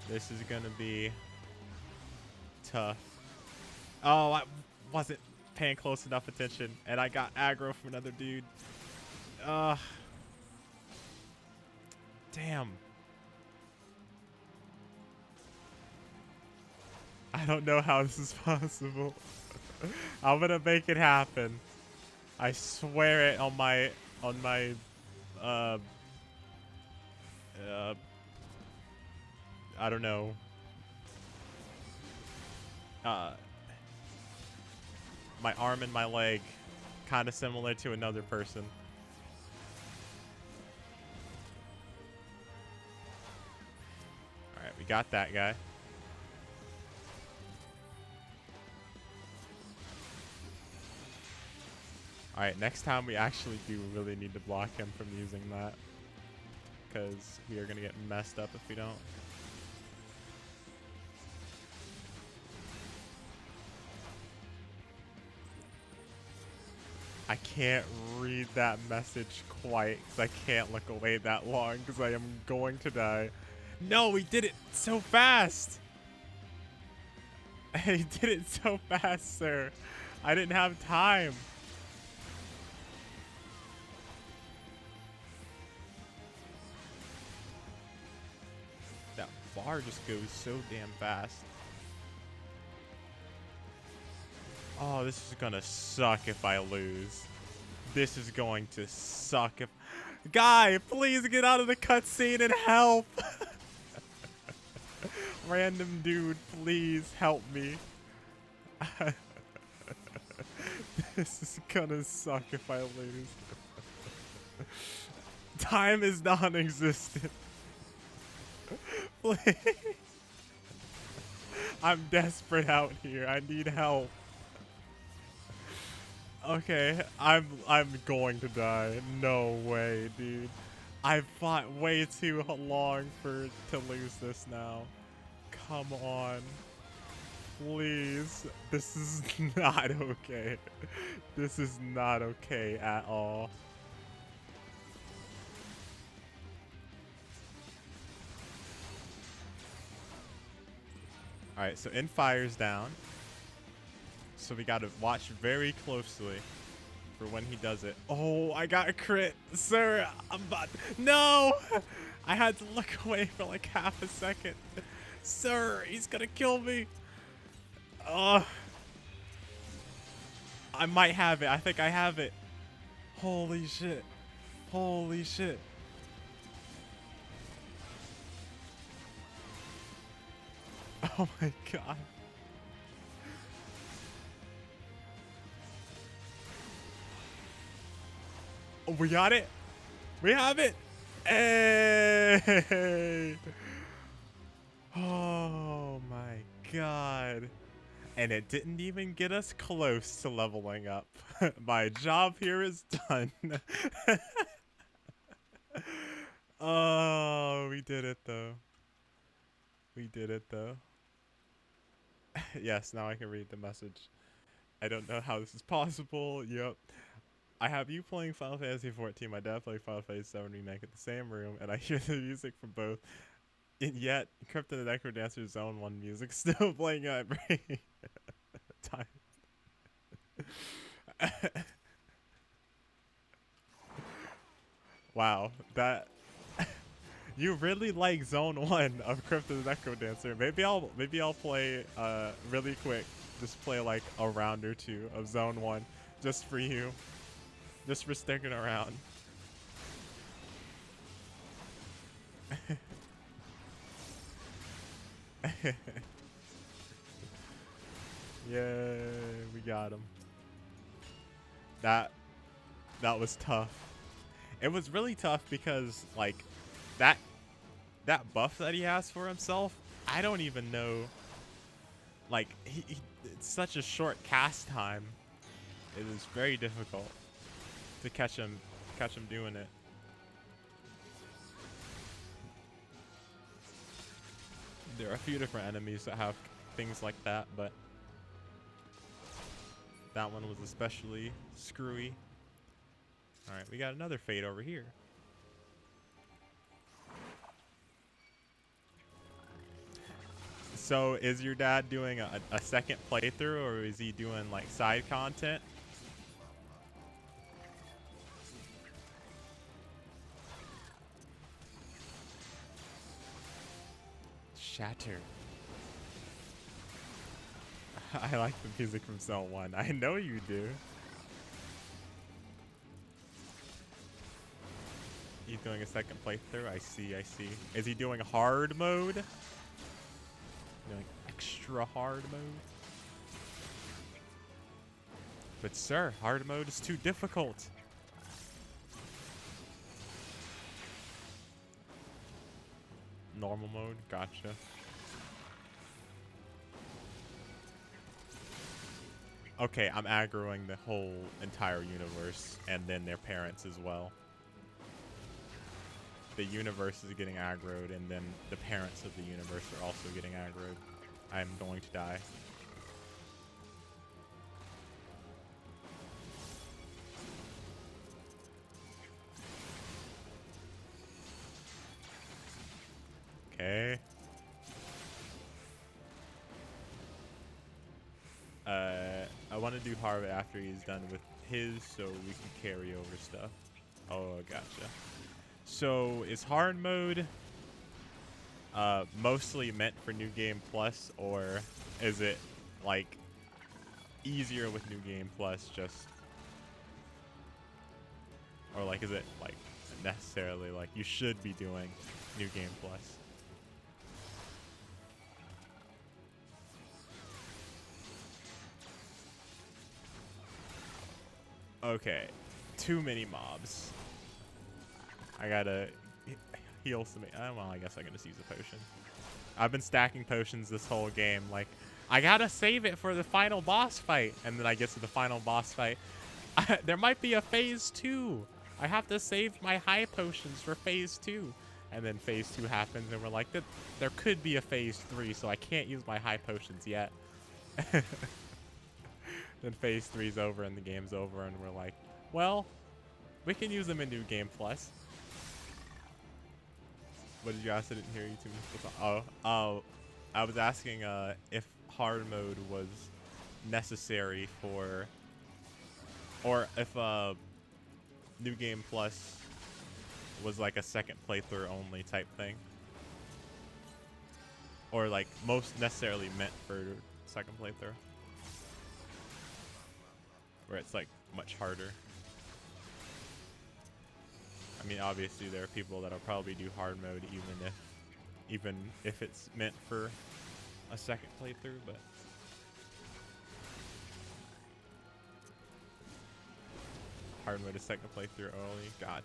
This is gonna be tough. Oh, I wasn't paying close enough attention and I got aggro from another dude. Damn. I don't know how this is possible. I'm gonna make it happen. I swear it on my I don't know. My arm and my leg, kind of similar to another person. All right, we got that guy. All right, next time we actually do really need to block him from using that, because we are gonna get messed up if we don't. I can't read that message quite because I can't look away that long because I am going to die. No, we did it so fast. He did it so fast, sir. I didn't have time. That bar just goes so damn fast. Oh, this is gonna suck if I lose. This is going to suck if... Guy, please get out of the cutscene and help! Random dude, please help me. This is gonna suck if I lose. Time is non-existent. Please. I'm desperate out here. I need help. Okay, I'm going to die. No way, dude. I fought way too long to lose this now. Come on. Please. This is not okay. This is not okay at all. Alright, so in fire's down. So we gotta watch very closely for when he does it. Oh, I got a crit. Sir, I'm about... No! I had to look away for like half a second. Sir, he's gonna kill me. I might have it. I think I have it. Holy shit. Holy shit. Oh my god. Oh, we got it. We have it. Hey. Oh my god. And it didn't even get us close to leveling up. My job here is done. Oh, we did it though. We did it though. Yes, now I can read the message. I don't know how this is possible. Yep. I have you playing Final Fantasy XIV, my dad playing Final Fantasy XIV Remake in the same room, and I hear the music from both. And yet, Crypt of the Necrodancer Zone 1 music still playing at every time. Wow, that... You really like Zone 1 of Crypt of the Necrodancer. Maybe I'll play really quick. Just play like a round or two of Zone 1 just for you. Just for sticking around. Yay, we got him. That was tough. It was really tough because like that that buff that he has for himself, I don't even know. Like it's such a short cast time. It is very difficult to catch him doing it. There are a few different enemies that have things like that, but that one was especially screwy. All right, we got another fate over here. So is your dad doing a second playthrough, or is he doing like side content? Shatter. I like the music from Zone 1. I know you do. He's doing a second playthrough. I see, I see. Is he doing hard mode? Doing extra hard mode? But sir, hard mode is too difficult. Normal mode? Gotcha. Okay, I'm aggroing the whole entire universe and then their parents as well. The universe is getting aggroed, and then the parents of the universe are also getting aggroed. I'm going to die. Okay. I want to do Harvard after he's done with his, so we can carry over stuff. Oh, gotcha. So is hard mode mostly meant for New Game Plus, or is it like easier with New Game Plus just, or like is it like necessarily like you should be doing New Game Plus? Okay, too many mobs. I gotta heal some. Well, I guess I can just use a potion. I've been stacking potions this whole game. Like, I gotta save it for the final boss fight. And then I get to the final boss fight. There might be a phase 2. I have to save my high potions for phase 2. And then phase 2 happens, and we're like, there could be a phase 3, so I can't use my high potions yet. Then phase 3's over, and the game's over, and we're like, well, we can use them in New Game Plus. What did you ask? I didn't hear you too much. Oh, I was asking if hard mode was necessary for, or if New Game Plus was like a second playthrough only type thing, or like most necessarily meant for second playthrough, where it's like much harder. I mean, obviously there are people that'll probably do hard mode even if it's meant for a second playthrough, but hard mode is second playthrough only. Gotcha.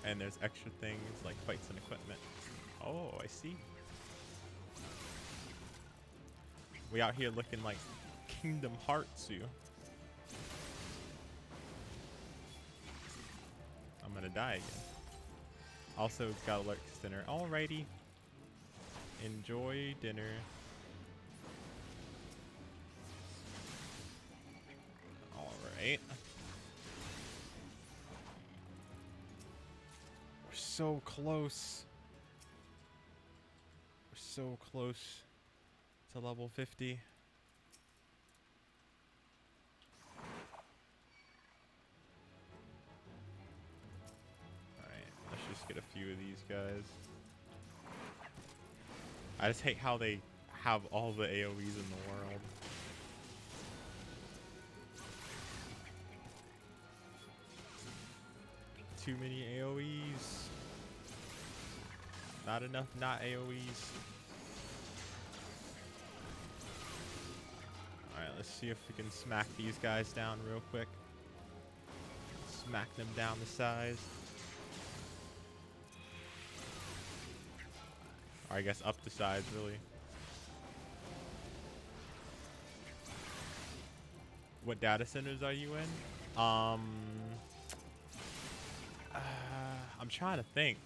And there's extra things like fights and equipment. Oh, I see. We out here looking like Kingdom Hearts, you. I'm gonna die again. Also, it's got alert dinner. Alrighty. Enjoy dinner. Alright. We're so close. We're so close to level 50. Alright, let's just get a few of these guys. I just hate how they have all the AoEs in the world. Too many AoEs. Not enough not AoEs. Alright, let's see if we can smack these guys down real quick. Smack them down the size. Or I guess up the sides, really. What data centers are you in? I'm trying to think.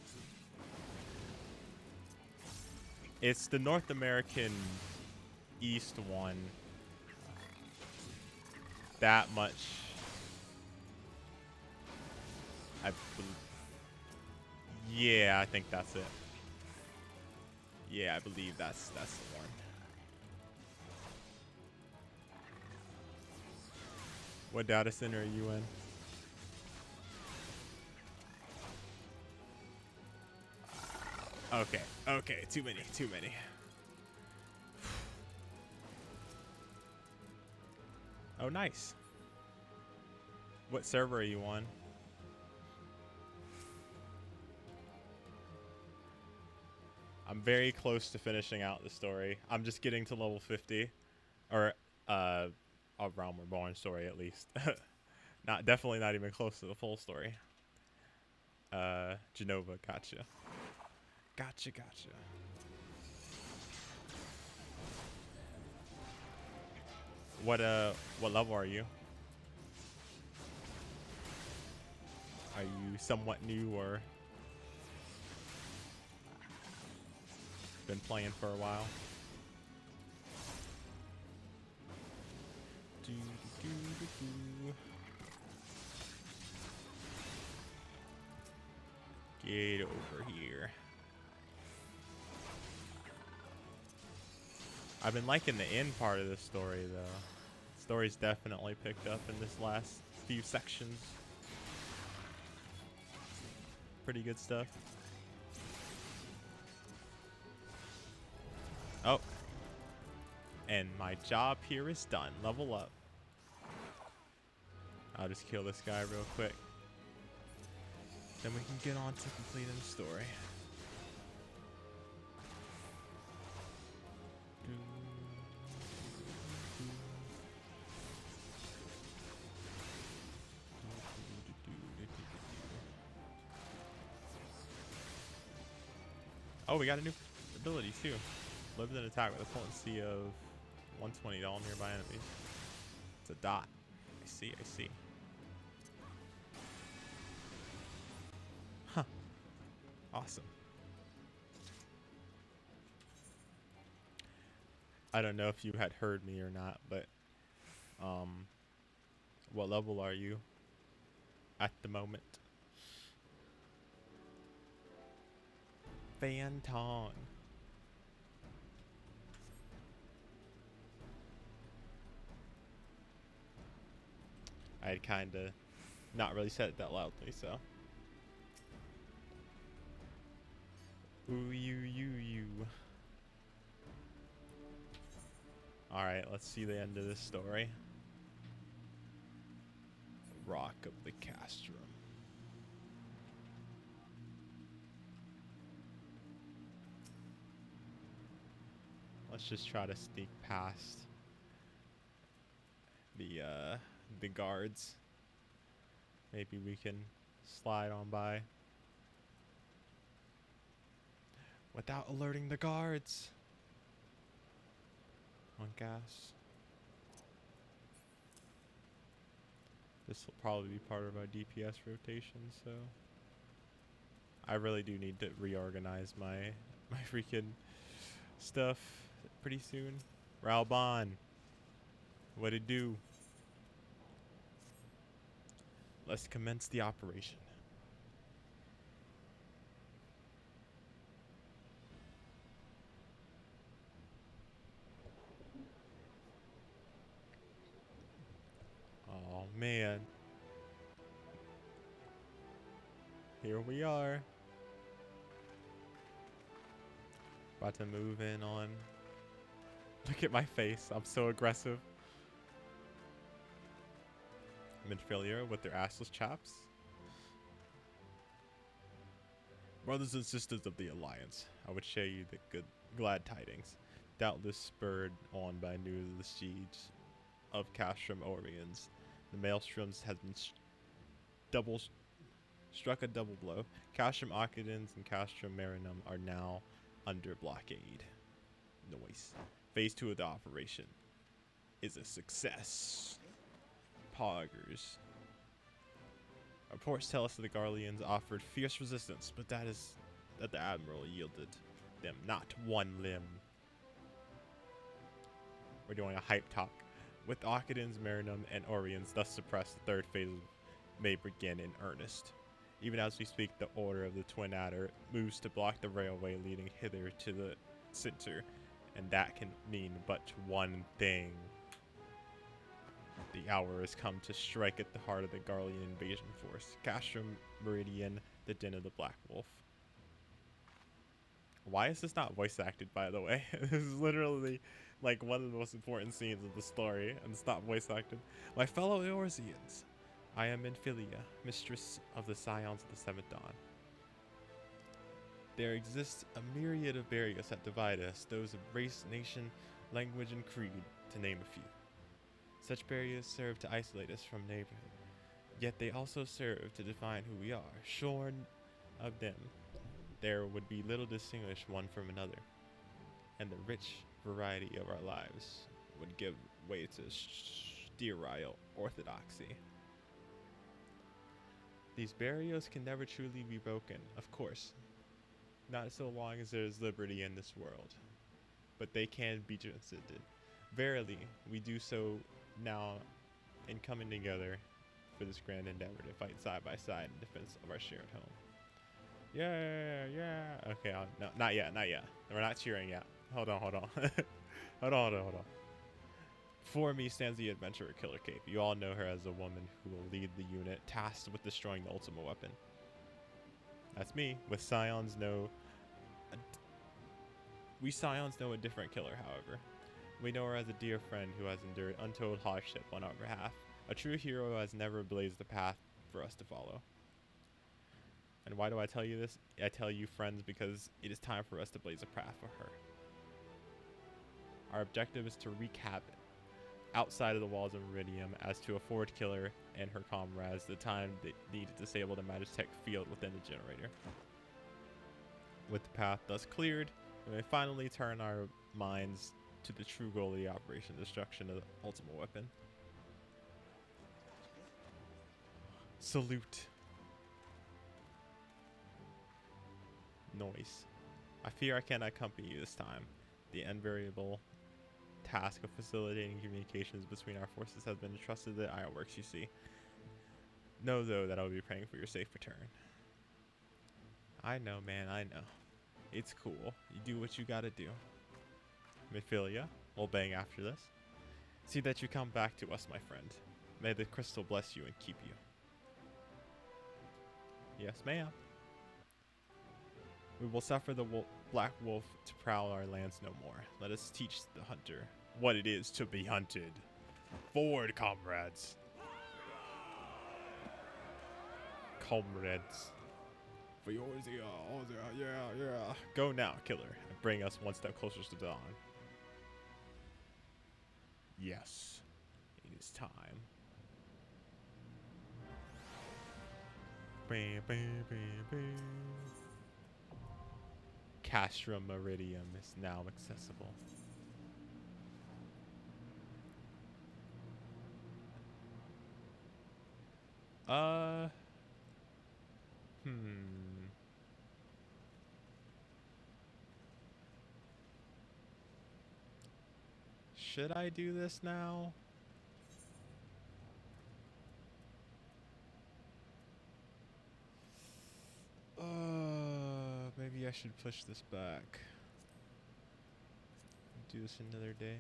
It's the North American East one. That much. Yeah, I think that's it. Yeah, I believe that's the one. What data center are you in? Okay, okay, too many. Oh, nice. What server are you on? I'm very close to finishing out the story. I'm just getting to level 50. Or, a Realm Reborn story, at least. Definitely not even close to the full story. Genova, gotcha. Gotcha. What level are you? Are you somewhat new or been playing for a while? Get over here. I've been liking the end part of this story, though. The story's definitely picked up in this last few sections. Pretty good stuff. Oh. And my job here is done. Level up. I'll just kill this guy real quick. Then we can get on to completing the story. Oh, we got a new ability too. Limited attack with a potency of 120 to all nearby enemies. It's a dot. I see. Huh. Awesome. I don't know if you had heard me or not, but what level are you at the moment? Fantong. I had kind of not really said it that loudly, so. Ooh, you. Alright, let's see the end of this story. Rock of the Castrum. Let's just try to sneak past the guards. Maybe we can slide on by without alerting the guards. On gas. This will probably be part of our DPS rotation, so I really do need to reorganize my freaking stuff pretty soon. Ralbon, what it do? Let's commence the operation. Oh man. Here we are. About to move in on. Look at my face. I'm so aggressive. I'm familiar with their assless chaps. Brothers and sisters of the Alliance, I would share you the glad tidings, doubtless spurred on by news of the siege of Castrum Oriens. The Maelstroms has been struck a double blow. Castrum Occupants and Castrum Marinum are now under blockade. Noise. Phase 2 of the operation is a success. Poggers. Reports tell us that the Garleans offered fierce resistance, but that the Admiral yielded them not one limb. We're doing a hype talk. With Occupants, Marinum, and Oriens thus suppressed, the third phase may begin in earnest. Even as we speak, the Order of the Twin Adder moves to block the railway leading hither to the center, and that can mean but one thing. The hour has come to strike at the heart of the Garlean invasion force. Castrum Meridian, the Den of the Black Wolf. Why is this not voice acted, by the way? This is literally like one of the most important scenes of the story, and it's not voice acted. My fellow Eorzeans, I am Infilia, mistress of the Scions of the Seventh Dawn. There exists a myriad of barriers that divide us, those of race, nation, language, and creed, to name a few. Such barriers serve to isolate us from neighborhood, yet they also serve to define who we are. Shorn of them, there would be little distinguish one from another, and the rich variety of our lives would give way to sterile orthodoxy. These barriers can never truly be broken, of course, not so long as there is liberty in this world, but they can be transcended. Verily, we do so now in coming together for this grand endeavor to fight side by side in defense of our shared home. Yeah. Okay, no, not yet. We're not cheering yet. Hold on. hold on. Before me stands the adventurer Killer Cape. You all know her as the woman who will lead the unit tasked with destroying the ultimate weapon. That's me. We Scions know a different killer, however. We know her as a dear friend who has endured untold hardship on our behalf. A true hero who has never blazed the path for us to follow. And why do I tell you this? I tell you, friends, because it is time for us to blaze a path for her. Our objective is to wreak havoc outside of the walls of Meridium as to afford Killer and her comrades the time they need to disable the Magitech field within the generator. With the path thus cleared, we may finally turn our minds to the true goal of the operation, destruction of the ultimate weapon. Salute. Noise. I fear I cannot accompany you this time. The invariable task of facilitating communications between our forces has been entrusted to the Ironworks, you see. Know, though, that I'll be praying for your safe return. I know, man, I know. It's cool. You do what you gotta do. Midphilia, we'll bang after this. See that you come back to us, my friend. May the crystal bless you and keep you. Yes, ma'am. We will suffer the Black Wolf to prowl our lands no more. Let us teach the hunter what it is to be hunted. Forward, comrades. Comrades. For yours, yeah. Go now, killer, and bring us one step closer to dawn. Yes, it is time. Castrum Meridium is now accessible. Should I do this now? Maybe I should push this back. Do this another day.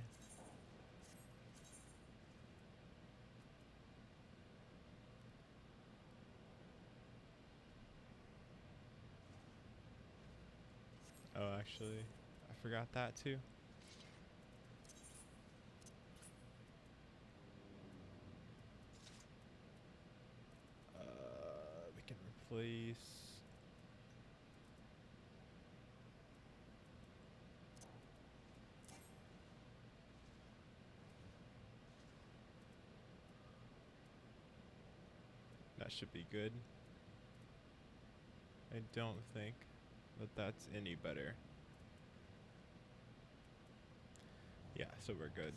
Oh, actually, I forgot that too. We can replace. That should be good. I don't think that that's any better. Yeah, so we're good.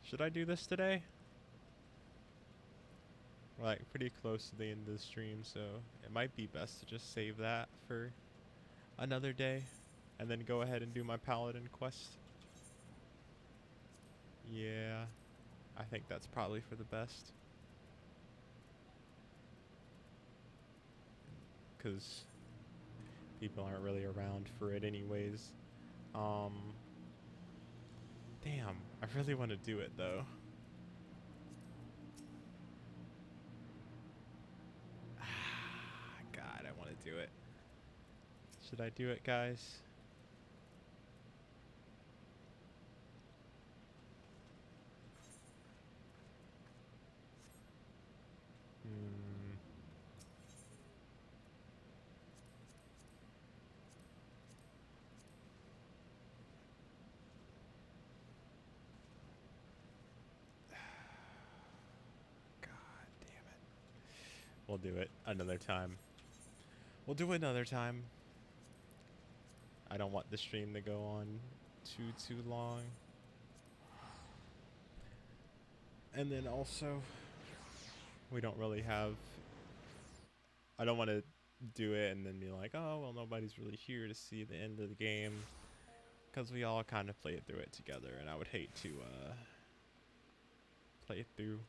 Should I do this today? We're like pretty close to the end of the stream, so it might be best to just save that for another day and then go ahead and do my paladin quest. Yeah, I think that's probably for the best. Because people aren't really around for it anyways. Damn, I really want to do it though. God, I want to do it. Should I do it, guys? God damn it. We'll do it another time. We'll do it another time. I don't want the stream to go on too long. And then also, we don't really have... I don't want to do it and then be like, oh, well, nobody's really here to see the end of the game. Because we all kind of played through it together, and I would hate to play through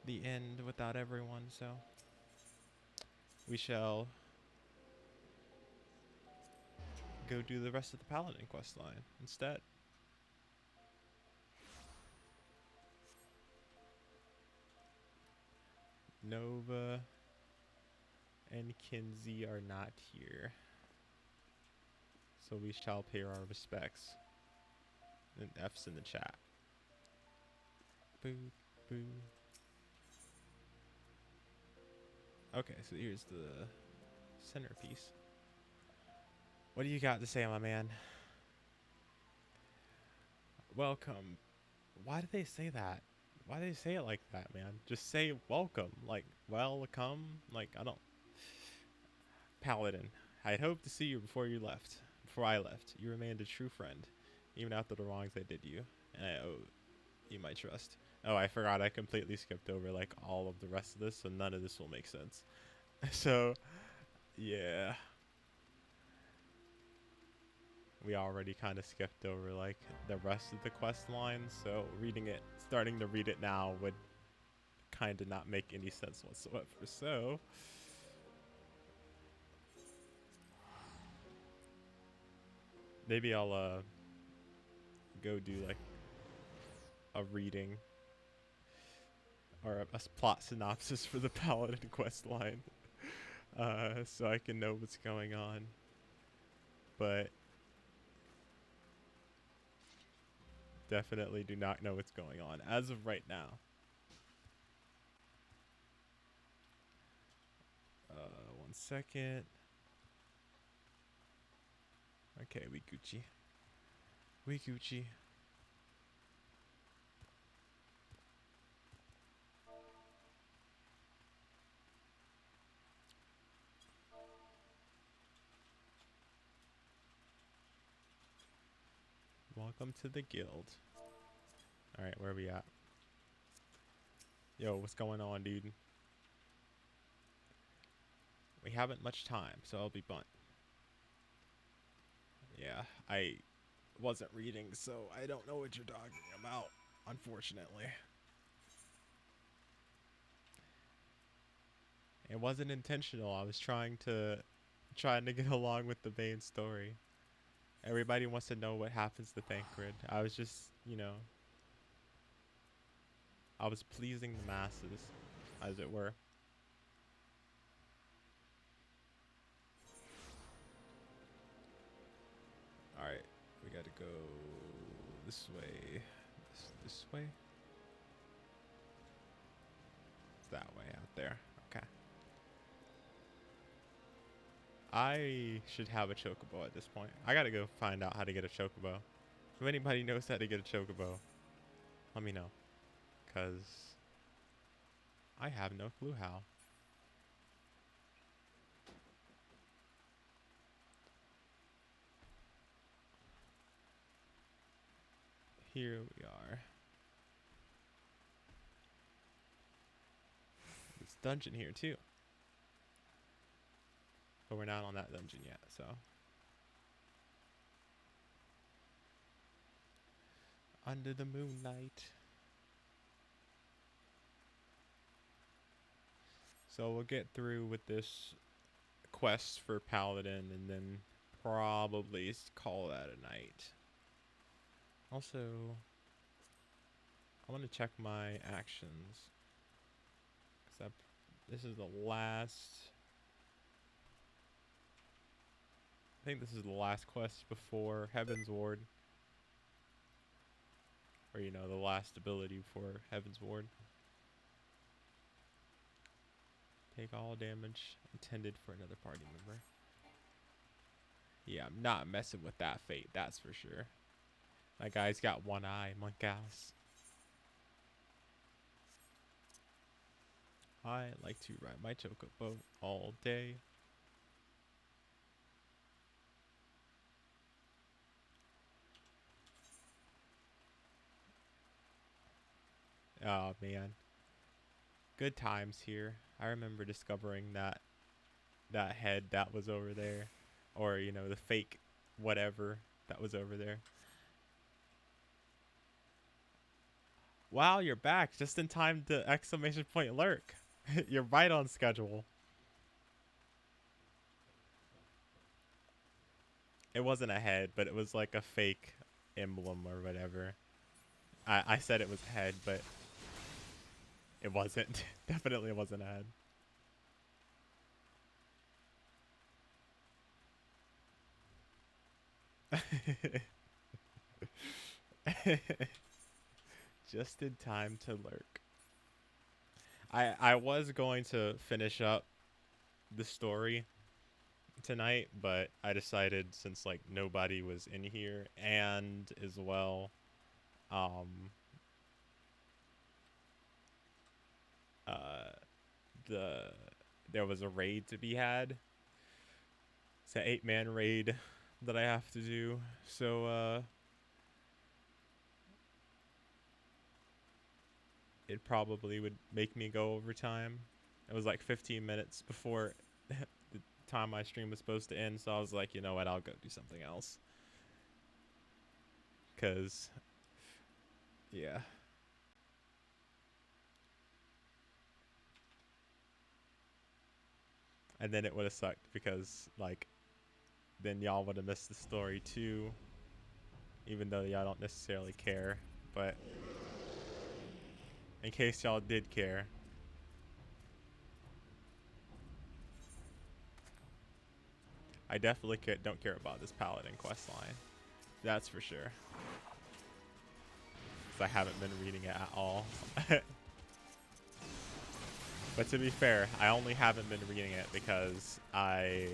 the end without everyone, so... We shall go do the rest of the Paladin quest line instead. Nova and Kinsey are not here, so we shall pay our respects. And F's in the chat. Boo, boo. Okay, so here's the centerpiece. What do you got to say, my man? Welcome. Why did they say that? Why did they say it like that, man? Just say welcome. Like, welcome. Like, I don't... Paladin, I had hoped to see you before you left. Before I left. You remained a true friend, even after the wrongs I did you. And I owe you my trust. Oh, I forgot I completely skipped over, like, all of the rest of this, so none of this will make sense. So, yeah. We already kind of skipped over, like, the rest of the quest lines, so starting to read it now would kind of not make any sense whatsoever. So, maybe I'll go do like a reading or a plot synopsis for the Paladin quest line, so I can know what's going on. But definitely do not know what's going on as of right now. One second. Okay, we Gucci. We Gucci. Welcome to the guild. Alright, where are we at? Yo, what's going on, dude? We haven't much time, so I'll be blunt. Yeah, I wasn't reading, so I don't know what you're talking about, unfortunately. It wasn't intentional. I was trying to get along with the main story. Everybody wants to know what happens to Thancred. I was just, I was pleasing the masses, as it were. Alright, we gotta go this way. This way? It's that way out there. Okay. I should have a chocobo at this point. I gotta go find out how to get a chocobo. If anybody knows how to get a chocobo, let me know. Because I have no clue how. Here we are. There's a dungeon here too. But we're not on that dungeon yet, so. Under the moonlight. So we'll get through with this quest for Paladin and then probably call that a night. Also, I want to check my actions. Cause this is the last. I think this is the last quest before Heaven's Ward. Or, you know, the last ability for Heaven's Ward. Take all damage intended for another party member. Yeah, I'm not messing with that fate, that's for sure. That guy's got one eye, monk ass. I like to ride my chocobo all day. Oh man, good times here. I remember discovering that head that was over there, or you know, the fake whatever that was over there. Wow, you're back just in time to exclamation point lurk. You're right on schedule. It wasn't a head, but it was like a fake emblem or whatever. I said it was a head, but it wasn't. Definitely wasn't a head. Just in time to lurk. I was going to finish up the story tonight, but I decided since like nobody was in here and as well um uh there was a raid to be had. It's an 8-man raid that I have to do. So it probably would make me go overtime. It was like 15 minutes before the time my stream was supposed to end, so I was like, you know what, I'll go do something else. Cause yeah. And then it would have sucked because like then y'all would have missed the story too, even though y'all don't necessarily care. But in case y'all did care, I definitely don't care about this Paladin quest line. That's for sure. Because I haven't been reading it at all. But to be fair, I only haven't been reading it because I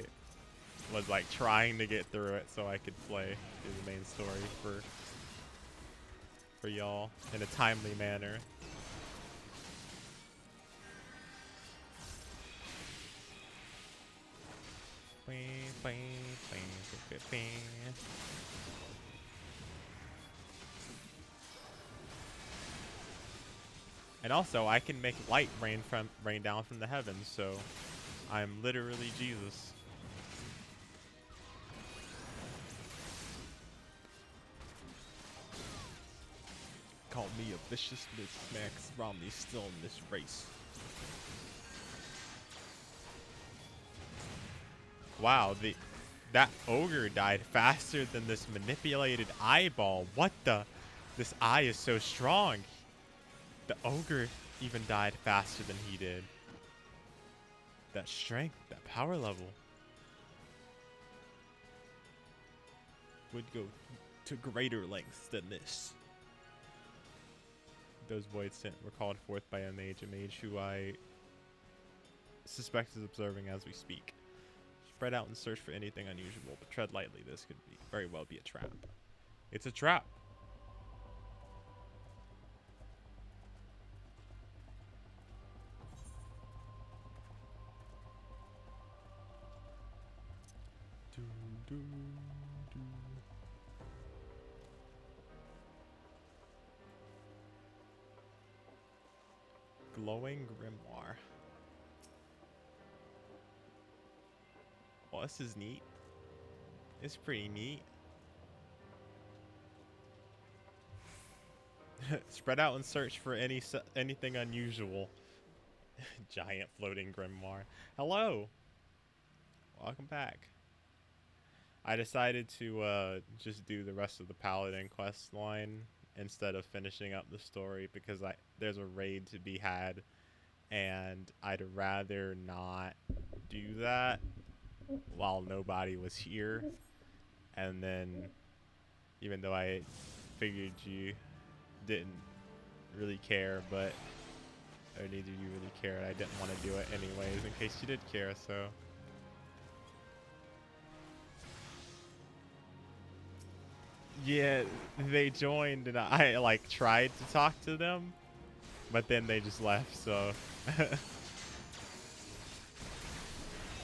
was like trying to get through it so I could play through the main story for y'all in a timely manner. And also, I can make light rain down from the heavens, so I'm literally Jesus. Call me a vicious Max Romney still in this race. Wow, that ogre died faster than this manipulated eyeball. What the? This eye is so strong. The ogre even died faster than he did. That strength, that power level would go to greater lengths than this. Those voids sent were called forth by a mage who I suspect is observing as we speak. Spread out and search for anything unusual, but tread lightly. This could very well be a trap. It's a trap. do. Glowing grimoire. Well, this is neat. It's pretty neat. Spread out and search for anything unusual. Giant floating grimoire. Hello. Welcome back. I decided to just do the rest of the paladin quest line instead of finishing up the story because there's a raid to be had and I'd rather not do that while nobody was here. And then even though I figured you didn't really care, but or neither you really cared, I didn't want to do it anyways in case you did care. So yeah, they joined and I like tried to talk to them, but then they just left. So I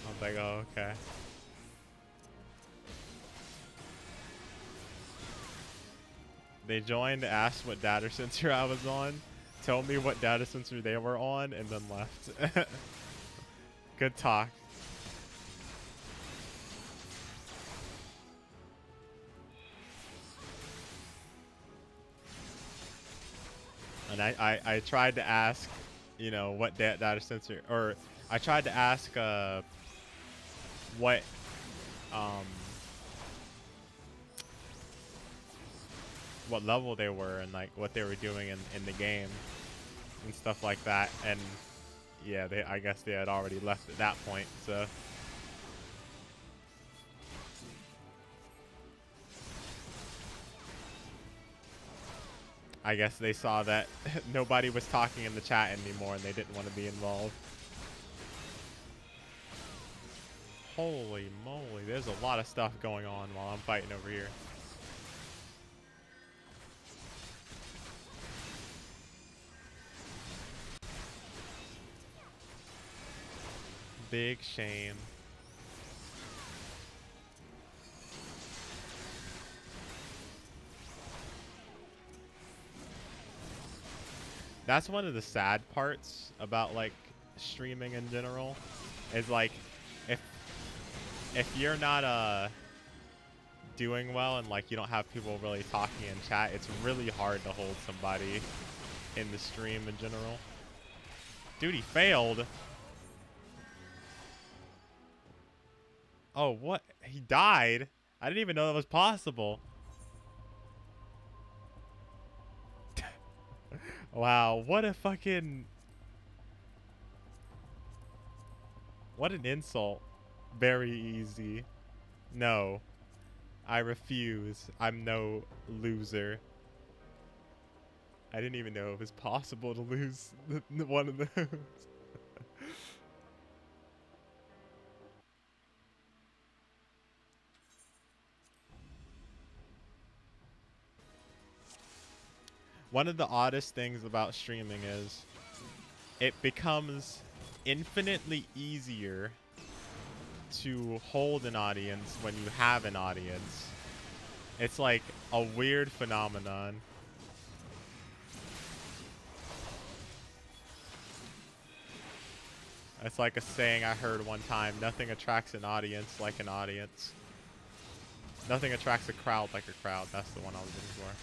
was like, oh, okay. They joined, asked what data sensor I was on, told me what data sensor they were on, and then left. Good talk. And I tried to ask, you know, what data sensor, or I tried to ask what what level they were and like what they were doing in the game and stuff like that. And yeah, I guess they had already left at that point. So I guess they saw that nobody was talking in the chat anymore and they didn't want to be involved. Holy moly, there's a lot of stuff going on while I'm fighting over here. Big shame. That's one of the sad parts about like streaming in general is like if you're not doing well and like you don't have people really talking in chat, it's really hard to hold somebody in the stream in general. Dude, he failed. Oh, what? He died? I didn't even know that was possible. Wow, what a fucking... What an insult. Very easy. No. I refuse. I'm no loser. I didn't even know it was possible to lose one of those. One of the oddest things about streaming is it becomes infinitely easier to hold an audience when you have an audience. It's like a weird phenomenon. It's like a saying I heard one time, nothing attracts an audience like an audience. Nothing attracts a crowd like a crowd. That's the one I was looking for.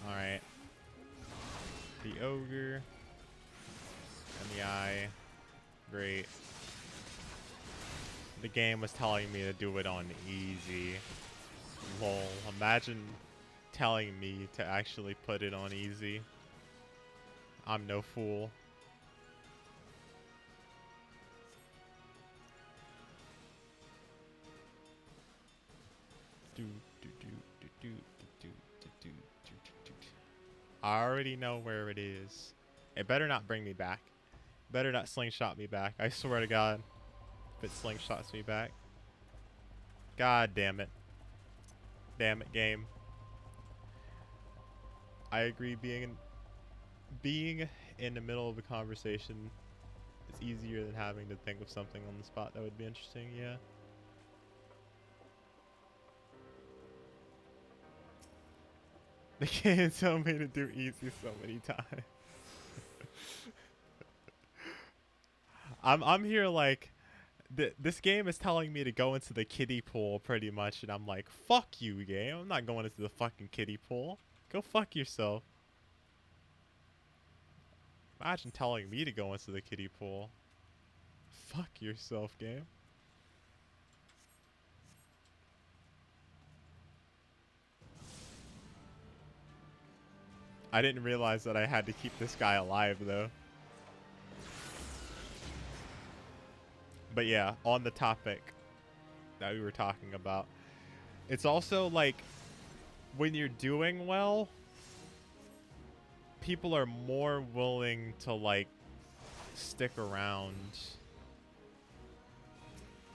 Alright. The ogre. And the eye. Great. The game was telling me to do it on easy. Lol. Imagine telling me to actually put it on easy. I'm no fool. I already know where it is. It better not bring me back. Better not slingshot me back. I swear to God, if it slingshots me back. God damn it. Damn it, game. I agree, being in the middle of a conversation is easier than having to think of something on the spot that would be interesting, yeah. The game told me to do easy so many times. I'm here like this game is telling me to go into the kiddie pool pretty much, and I'm like, fuck you, game. I'm not going into the fucking kiddie pool. Go fuck yourself. Imagine telling me to go into the kiddie pool. Fuck yourself, game. I didn't realize that I had to keep this guy alive, though. But yeah, on the topic that we were talking about, it's also like when you're doing well, people are more willing to like stick around.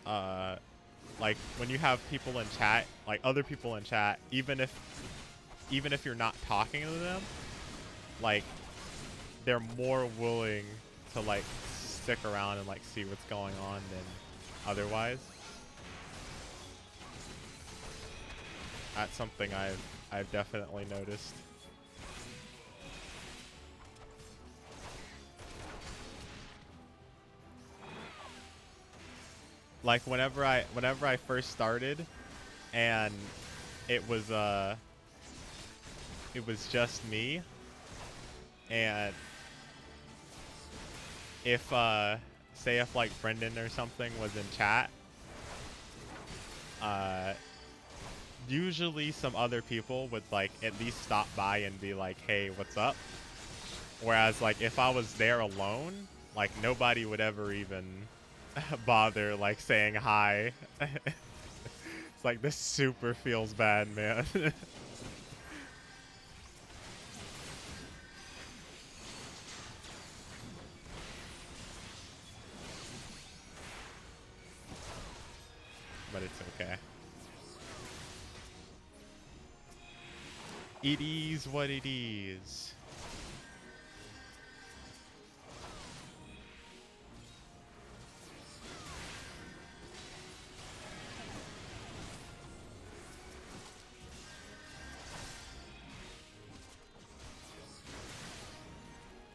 Like when you have people in chat, like other people in chat, even if you're not talking to them, like they're more willing to like stick around and like see what's going on than otherwise. That's something I've definitely noticed. Like whenever I first started and it was just me, and if say if like Brendan or something was in chat, usually some other people would like at least stop by and be like, hey, what's up? Whereas like if I was there alone, like nobody would ever even bother like saying hi. It's like this super feels bad, man. But it's okay. It is what it is.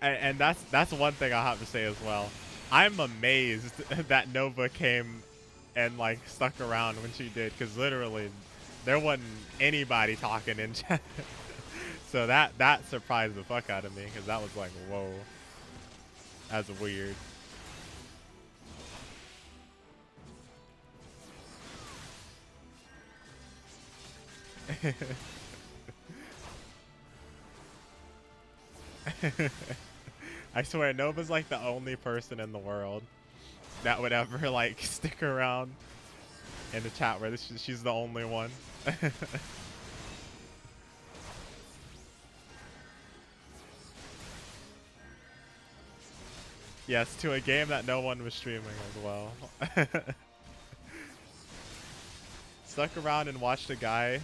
And that's one thing I have to say as well. I'm amazed that Nova came and like stuck around when she did, because literally there wasn't anybody talking in chat. So that surprised the fuck out of me, because that was like, whoa, that's weird. I swear, Nova's like the only person in the world that would ever like stick around in the chat where she's the only one. Yes, to a game that no one was streaming as well. Stuck around and watched a guy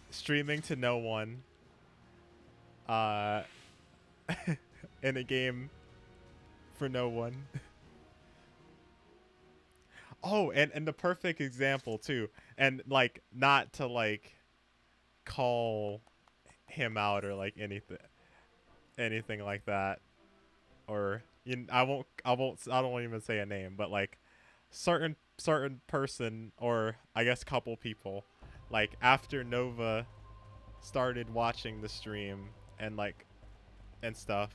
streaming to no one in a game for no one. Oh, and the perfect example too, and like not to like call him out or like anything like that, or I don't even say a name, but like certain person, or I guess couple people, like after Nova started watching the stream and like and stuff,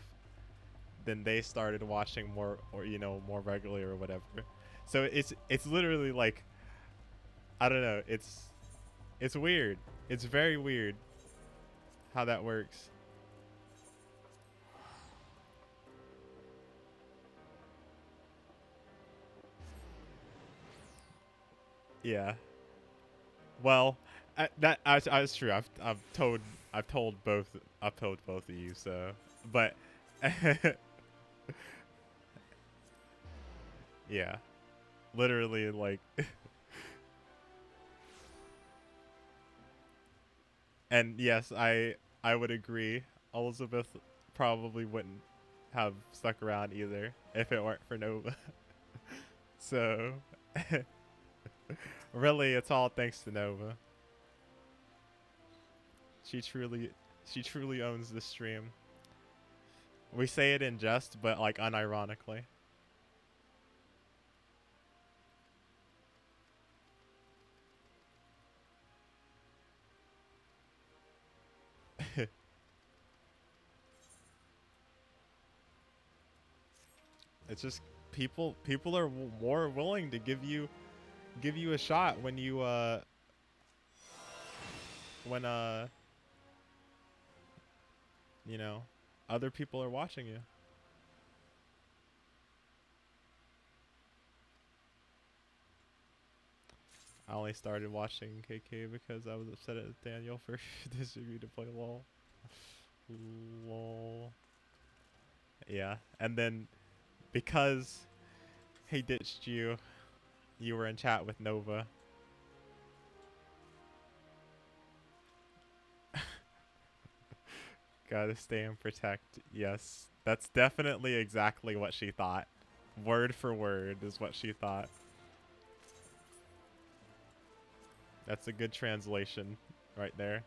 then they started watching more, or more regularly or whatever. So it's literally like, I don't know, it's weird. It's very weird how that works. Yeah. Well, that's true. I've told I've told both of you, so but yeah. Literally like and yes, I would agree. Elizabeth probably wouldn't have stuck around either if it weren't for Nova. So really it's all thanks to Nova. She truly owns the stream. We say it in jest, but like unironically. It's just people are more willing to give you a shot when you when you know other people are watching you. I only started watching KK because I was upset at Daniel for dissing me to play LOL. LOL. Yeah, and then because he ditched you, you were in chat with Nova. Gotta stay and protect. Yes, that's definitely exactly what she thought. Word for word is what she thought. That's a good translation right there.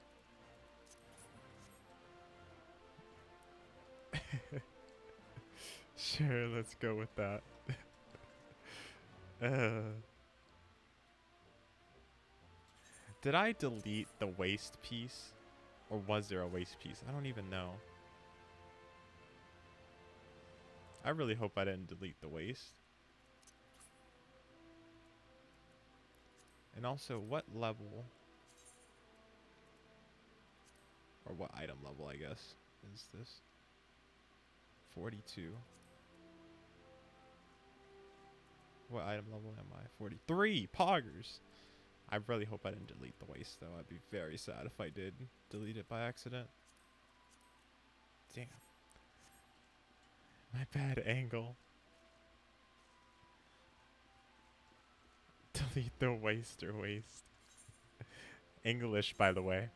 Sure, let's go with that. Did I delete the waste piece? Or was there a waste piece? I don't even know. I really hope I didn't delete the waste. And also, what level? Or what item level, I guess, is this? 42. What item level am I? 43! Poggers! I really hope I didn't delete the waste, though. I'd be very sad if I did delete it by accident. Damn. My bad angle. Delete the waste or waste. English, by the way.